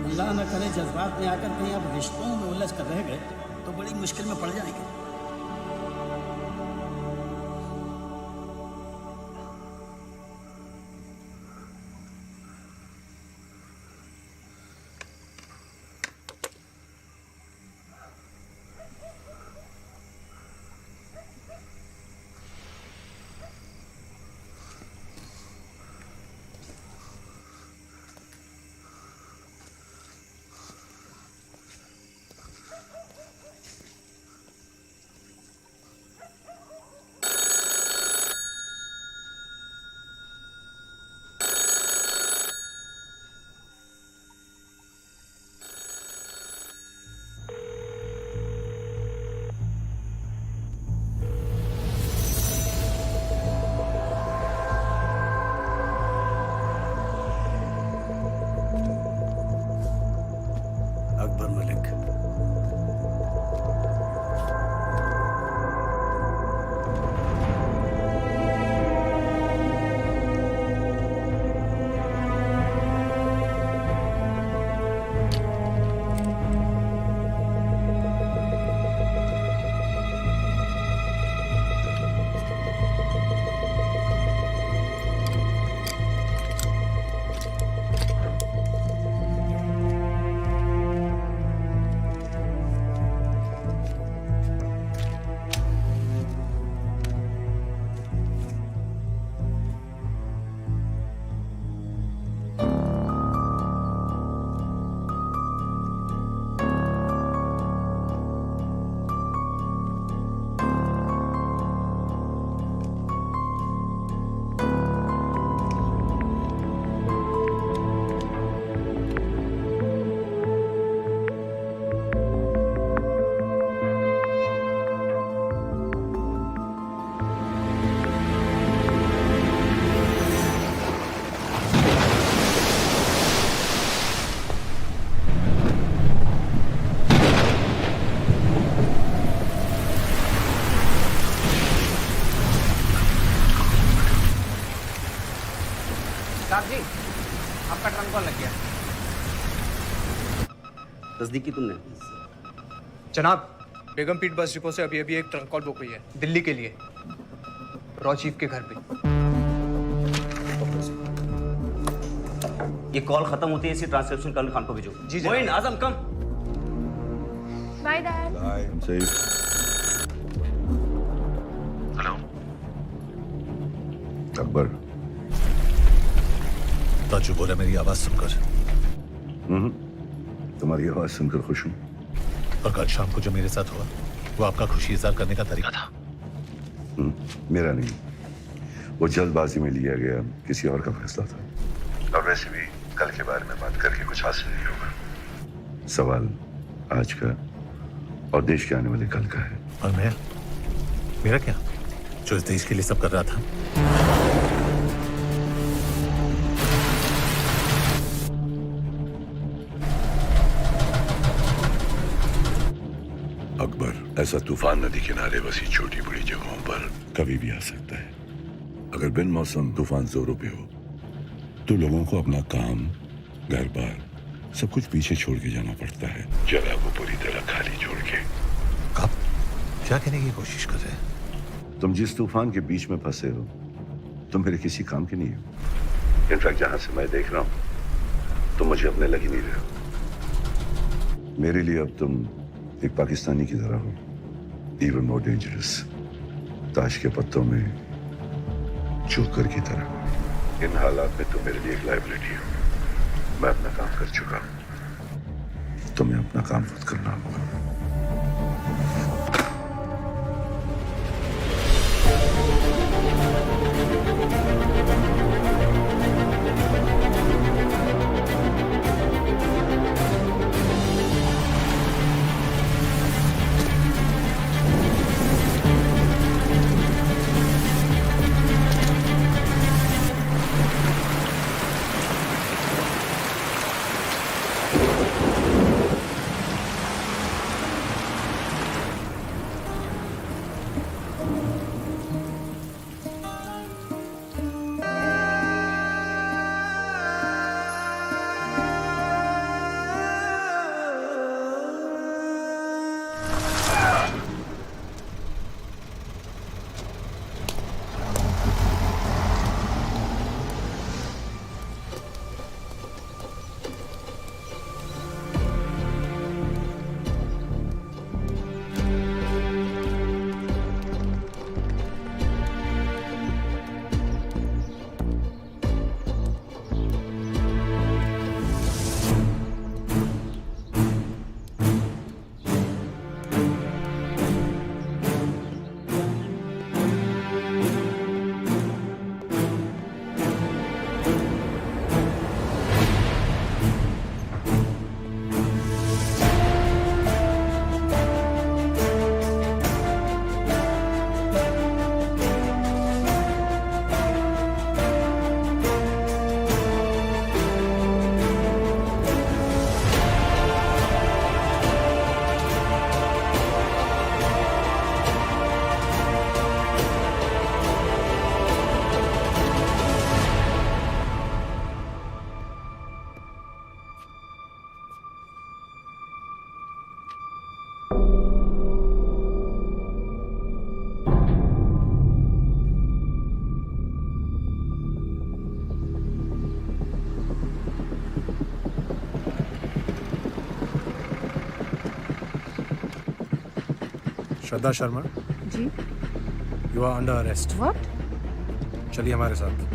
अल्लाह न करे जज्बात में आकर कहीं आप रिश्तों में उलझ कर रह गए तो बड़ी मुश्किल में पड़ जाएंगे। फोन कॉल लग गया। तस्दीक की तुमने? जनाब, बेगम पीट बस डिपो से अभी अभी एक ट्रक कॉल बुक हुई है दिल्ली के लिए, रॉ चीफ के घर पे। ये कॉल खत्म होती है, इसी ट्रांसक्रिप्शन कर्नल खान को भेजो। जी Moin, Azam come. Bye dad. Hello Akbar. Taju बोला मेरी आवाज सुनकर। तुम्हारी आवाज सुनकर खुश हूँ। और कल शाम को जो मेरे साथ हुआ वो आपका खुशी इजहार करने का तरीका था। मेरा नहीं, वो जल्दबाजी में लिया गया किसी और का फैसला था। और वैसे भी कल के बारे में बात करके कुछ हासिल नहीं होगा। सवाल आज का और देश के आने वाले कल का है। और मैं, मेरा क्या, जो इस देश के लिए सब कर रहा था। अकबर, ऐसा तूफान नदी किनारे बसी छोटी बड़ी जगहों पर कभी भी आ सकता है। अगर बिन मौसम तूफान जोरों पे हो तो लोगों को अपना काम, घर बार सब कुछ पीछे छोड़ के जाना पड़ता है, जगह को पूरी तरह खाली छोड़ के। आप क्या कहने की कोशिश कर रहे हैं? तुम जिस तूफान के बीच में फंसे हो तुम मेरे किसी काम के नहीं हो। इनफैक्ट जहां से मैं देख रहा हूं तुम मुझे अपने लग ही नहीं रहे हो। मेरे लिए अब तुम एक पाकिस्तानी की तरह हो, इवन मोर डेंजरस, ताश के पत्तों में जोकर की तरह। इन हालात में तुम मेरे लिए एक लायबिलिटी हो। मैं अपना काम कर चुका हूं, तुम्हें अपना काम खुद करना होगा। Shraddha Sharma, ji. You are under arrest. What? चलिए हमारे साथ।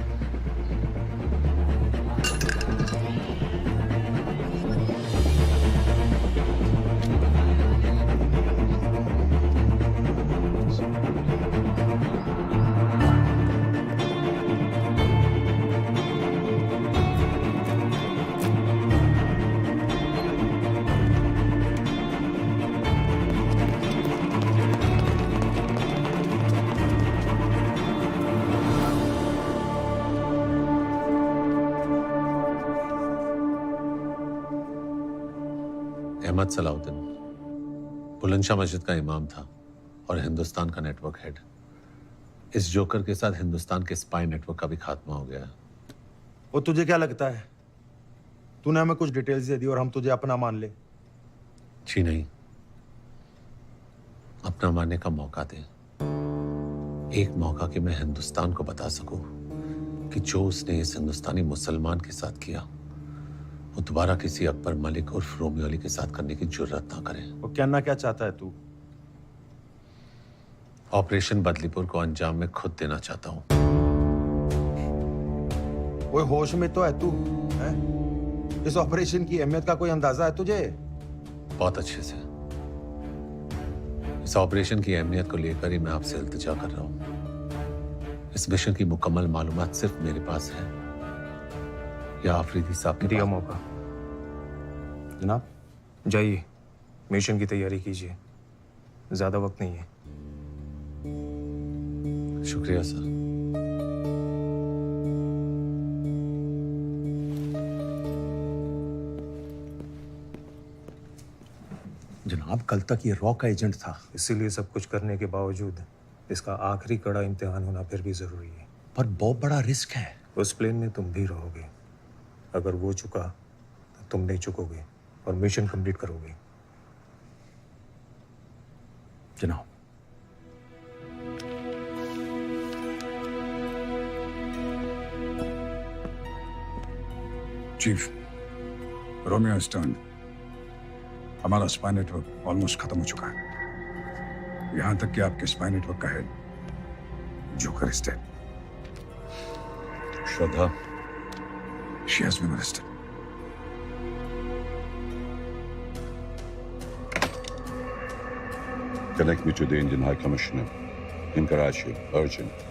अहमद सलाउद्दीन बुलंदशाह मस्जिद का इमाम था और हिंदुस्तान का नेटवर्क हेड। इस जोकर के साथ हिंदुस्तान के स्पाई नेटवर्क का भी खात्मा हो गया। वो तुझे क्या लगता है तूने हमें कुछ डिटेल्स दे दी और हम तुझे अपना मान ले। जी नहीं, अपना मानने का मौका दे। एक मौका कि मैं हिंदुस्तान को बता सकूं कि जो उसने इस हिंदुस्तानी मुसलमान के साथ किया वो दोबारा किसी अकबर मलिक और रोमियो अली के साथ करने की जुर्रत ना करे। वो कहना क्या चाहता है तू? ऑपरेशन बदलीपुर को अंजाम मैं खुद देना चाहता हूं। कोई होश में तो है तू? हैं? इस ऑपरेशन की अहमियत का कोई अंदाजा है तुझे? बहुत अच्छे से। इस ऑपरेशन की अहमियत को लेकर ही मैं आपसे इल्तिजा कर रहा हूं। इस मिशन की मुकम्मल मालूमात सिर्फ मेरे पास है या आफरीदी साहब के दिया पास? मौका। जनाब जाइए, मिशन की तैयारी कीजिए, ज्यादा वक्त नहीं है। शुक्रिया सर। जनाब कल तक ये रॉ का एजेंट था। इसीलिए सब कुछ करने के बावजूद इसका आखिरी कड़ा इम्तिहान होना फिर भी जरूरी है। पर बहुत बड़ा रिस्क है। उस प्लेन में तुम भी रहोगे। अगर वो चुका तो तुम नहीं चुकोगे और मिशन कंप्लीट करोगे। जनाब चीफ, रोमियो स्टर्न, हमारा स्पाई नेटवर्क ऑलमोस्ट खत्म हो चुका है। यहां तक कि आपके स्पाई नेटवर्क का head joker is dead. Shraddha, she has been arrested. Connect me to the Indian High Commissioner in Karachi, urgent.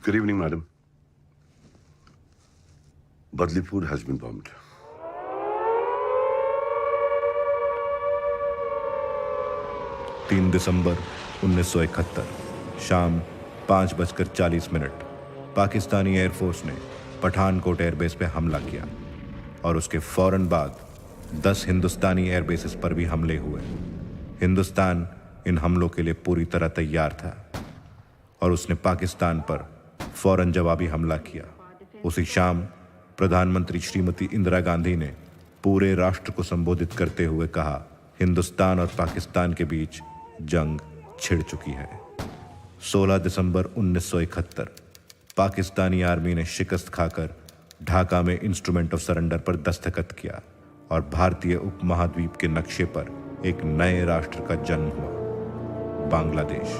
Good evening, madam. Badlipur has been bombed. 3 दिसंबर 1971 शाम 5:40 पाकिस्तानी एयरफोर्स ने पठानकोट एयरबेस पे हमला किया और उसके फौरन बाद 10 हिंदुस्तानी एयरबेसेस पर भी हमले हुए। हिंदुस्तान इन हमलों के लिए पूरी तरह तैयार था और उसने पाकिस्तान पर फौरन जवाबी हमला किया। उसी शाम प्रधानमंत्री श्रीमती इंदिरा गांधी ने पूरे राष्ट्र को संबोधित करते हुए कहा, हिंदुस्तान और पाकिस्तान के बीच जंग छिड़ चुकी है। 16 दिसंबर 1971 पाकिस्तानी आर्मी ने शिकस्त खाकर ढाका में इंस्ट्रूमेंट ऑफ सरेंडर पर दस्तखत किया और भारतीय उपमहाद्वीप के नक्शे पर एक नए राष्ट्र का जन्म हुआ, बांग्लादेश।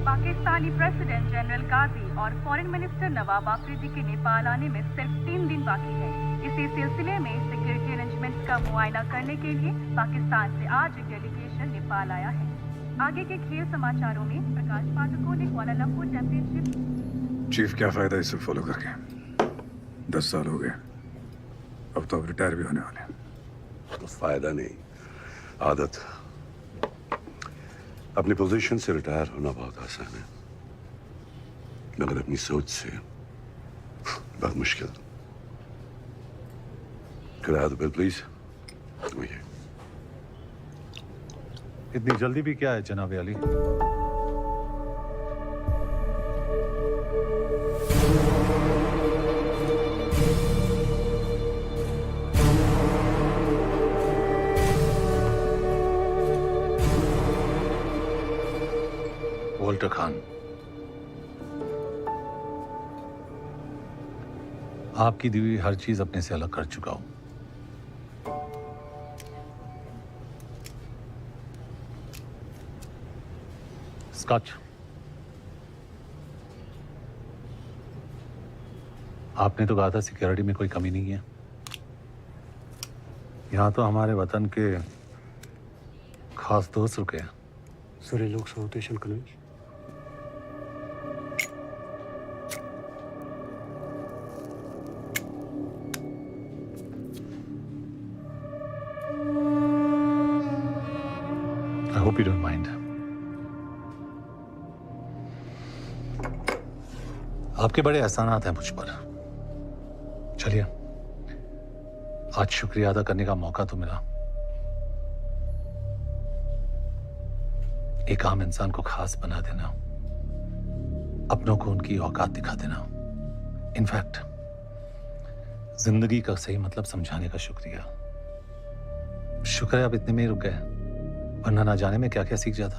पाकिस्तानी प्रेसिडेंट जनरल गाजी और फॉरेन मिनिस्टर नवाब आफरीदी के नेपाल आने में सिर्फ 3 दिन बाकी है। इसी सिलसिले में सिक्योरिटी अरेंजमेंट्स का मुआयना करने के लिए पाकिस्तान से आज एक डेलीगेशन नेपाल आया है। आगे के खेल समाचारों में प्रकाश पाठकों ने कुआलालंपुर चैंपियनशिप। चीफ, क्या फायदा इसे फॉलो करके? 10 साल हो गए, अब तो रिटायर भी होने वाले हैं। तो फायदा नहीं, आदत। अपनी पोजीशन से रिटायर होना बहुत आसान है, मगर अपनी सोच से बहुत मुश्किल। Could I have the bill, please? वही। इतनी जल्दी भी क्या है जनाब अली? वॉल्टर खान, आपकी दी हुई हर चीज अपने से अलग कर चुका हूं। स्कॉच, आपने तो कहा था सिक्योरिटी में कोई कमी नहीं है। यहां तो हमारे वतन के खास दोस्त रुके हैं। Sorry, look, so rotation college. I hope you don't mind. आपके बड़े एहसानात हैं मुझ पर। चलिए, आज शुक्रिया अदा करने का मौका तो मिला। एक आम इंसान को खास बना देना, अपनों को उनकी औकात दिखा देना, इनफैक्ट जिंदगी का सही मतलब समझाने का शुक्रिया। शुक्र है आप इतने में ही रुक गए, वरना ना जाने में क्या क्या सीख जाता।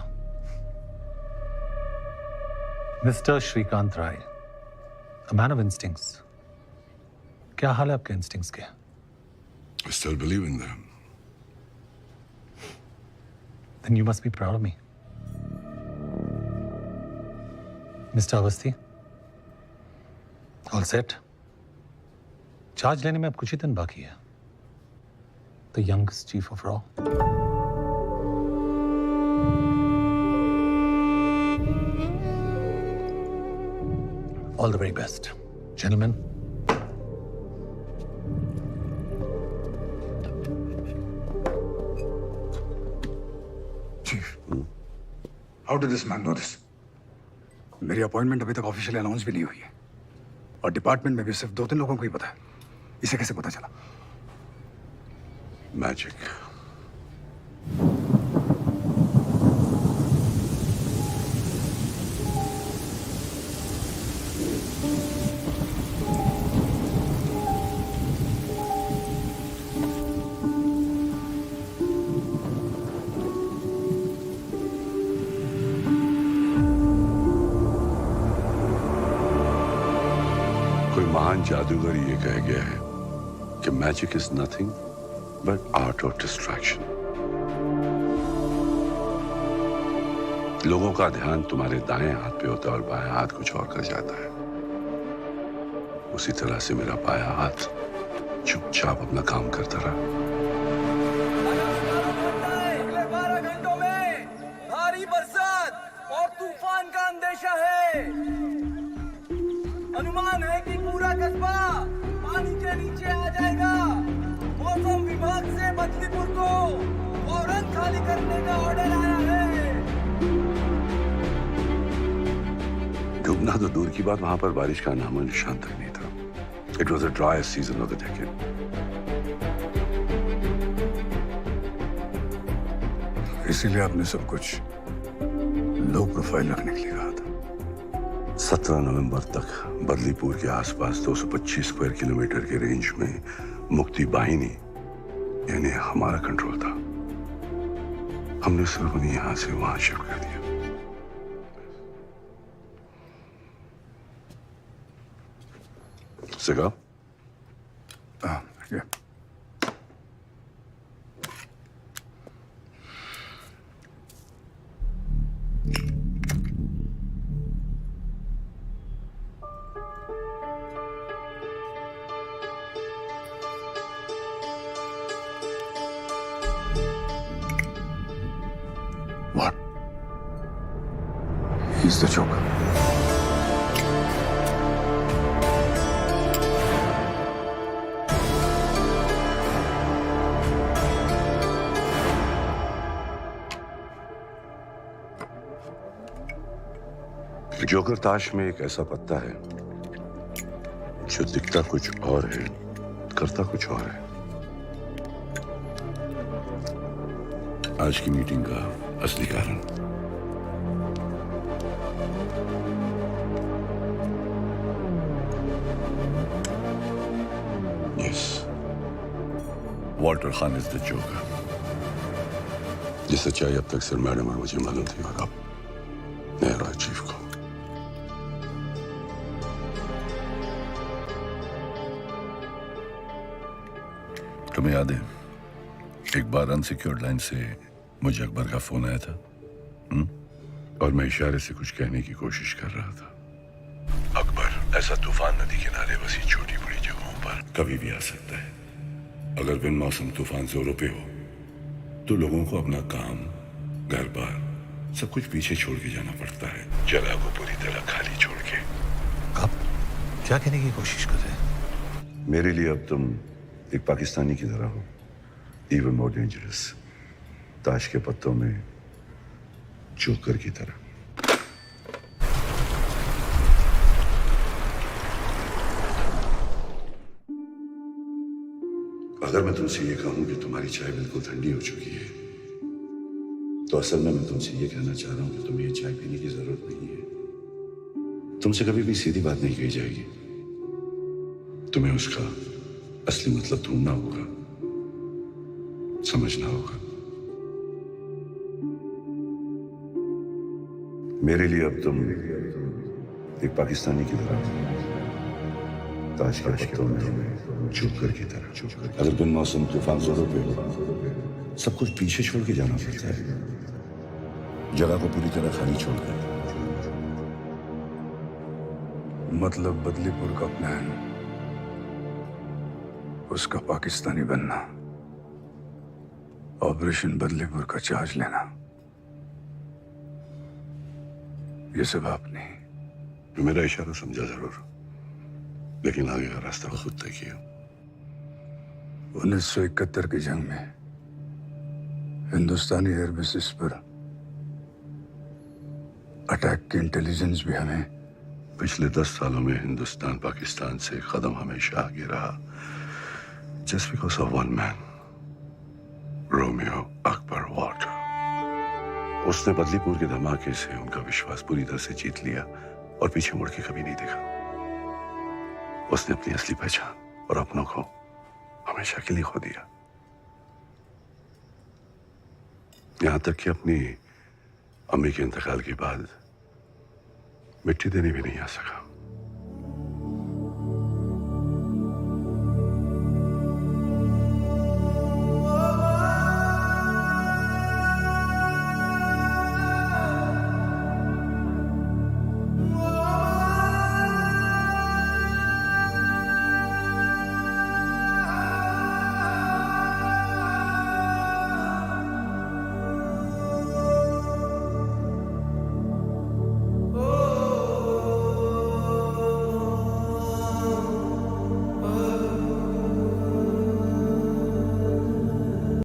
Mister Shrikant Rai, a man of instincts. क्या हाल है आपके इंस्टिंक्ट्स के? I still believe in them. Then you must be proud of me. Mister Awasthi, all set? Charge लेने में अब कुछ ही दिन बाकी है। द यंगेस्ट चीफ ऑफ रॉ। All the very best, gentleman. Chief, how did this man know this? मेरी अपॉइंटमेंट अभी तक ऑफिशियली अनाउंस भी नहीं हुई है और डिपार्टमेंट में भी सिर्फ 2-3 लोगों को ही पता है। इसे कैसे पता चला? मैजिक। महान जादूगर ये कह गया है कि magic is nothing but art of distraction. लोगों का ध्यान तुम्हारे दाएं हाथ पे होता है और बाएं हाथ कुछ और कर जाता है। उसी तरह से मेरा बायां हाथ चुपचाप अपना काम करता रहा। अगले 12 घंटों में भारी बरसात और तूफान का अंदेशा है। अनुमान है कि पूरा कस्बा पानी के नीचे आ जाएगा। मौसम विभाग से बदलीपुर को फौरन खाली करने का ऑर्डर आया है। डूबना तो दूर की बात, वहां पर बारिश का नामो निशान तक नहीं था। It was the driest season of the decade. इसीलिए आपने सब कुछ लो प्रोफाइल रखने के लिए कहा था। 17 नवंबर तक बदलीपुर के आसपास 225 स्क्वायर किलोमीटर के रेंज में मुक्ति बाहिनी यानी हमारा कंट्रोल था। हमने सिर्फ उन्हें यहां से वहां शिफ्ट कर दिया। Cigar? Yeah. What? He's the Joker. Joker ताश में एक ऐसा पत्ता है जो दिखता कुछ और है, करता कुछ और है। आज की मीटिंग का असली कारण yes, Walter Khan is the joker. ये सच्चाई अब तक सिर्फ मैडम और मुझे मालूम थी, और अब नया चीफ को। तुम्हें याद है एक बार अनसिक्योर्ड लाइन से मुझे अकबर का फोन आया था और मैं इशारे से कुछ कहने की कोशिश कर रहा था। अकबर ऐसा तूफान नदी किनारे बसी छोटी बड़ी जगहों पर कभी भी आ सकता है। अगर बिन मौसम तूफान जोरों पे हो तो लोगों को अपना काम, घर बार सब कुछ पीछे छोड़ के जाना पड़ता है, जगह को पूरी तरह खाली छोड़ के। आप क्या कहने की कोशिश कर रहे हैं? मेरे लिए अब तुम एक पाकिस्तानी की तरह हो, even more dangerous, ताश के पत्तों में जोकर की तरह। अगर मैं तुमसे ये कहूं कि तुम्हारी चाय बिल्कुल ठंडी हो चुकी है, तो असल में मैं तुमसे ये कहना चाह रहा हूं कि तुम्हें ये चाय पीने की जरूरत नहीं है। तुमसे कभी भी सीधी बात नहीं कही जाएगी, तुम्हें उसका असली मतलब ढूंढना होगा, समझना होगा। मेरे लिए अब तुम एक पाकिस्तानी की तरह, ताश के पत्तों में जोकर की तरह। अगर बिन मौसम तूफान जोरों पे हो, सब कुछ पीछे छोड़ के जाना पड़ता है, जगह को पूरी तरह खाली छोड़कर। मतलब बदलीपुर का प्लान, उसका पाकिस्तानी बनना, ऑपरेशन बदलीपुर का चार्ज लेना, ये सब आपने। मेरा इशारा समझा जरूर, लेकिन आगे का रास्ता खुद तय किया। 1971 की जंग में हिंदुस्तानी एयरबेसिस पर अटैक की इंटेलिजेंस भी हमें। पिछले 10 सालों में हिंदुस्तान पाकिस्तान से कदम हमेशा आगे रहा, just because of one man, Romeo Akbar Walter. उसने बदलीपुर के धमाके से उनका विश्वास पूरी तरह से जीत लिया और पीछे मुड़ के कभी नहीं देखा। उसने अपनी असली पहचान और अपनों को हमेशा के लिए खो दिया, यहां तक कि अपनी अम्मी के इंतकाल के बाद मिट्टी देने भी नहीं आ सका।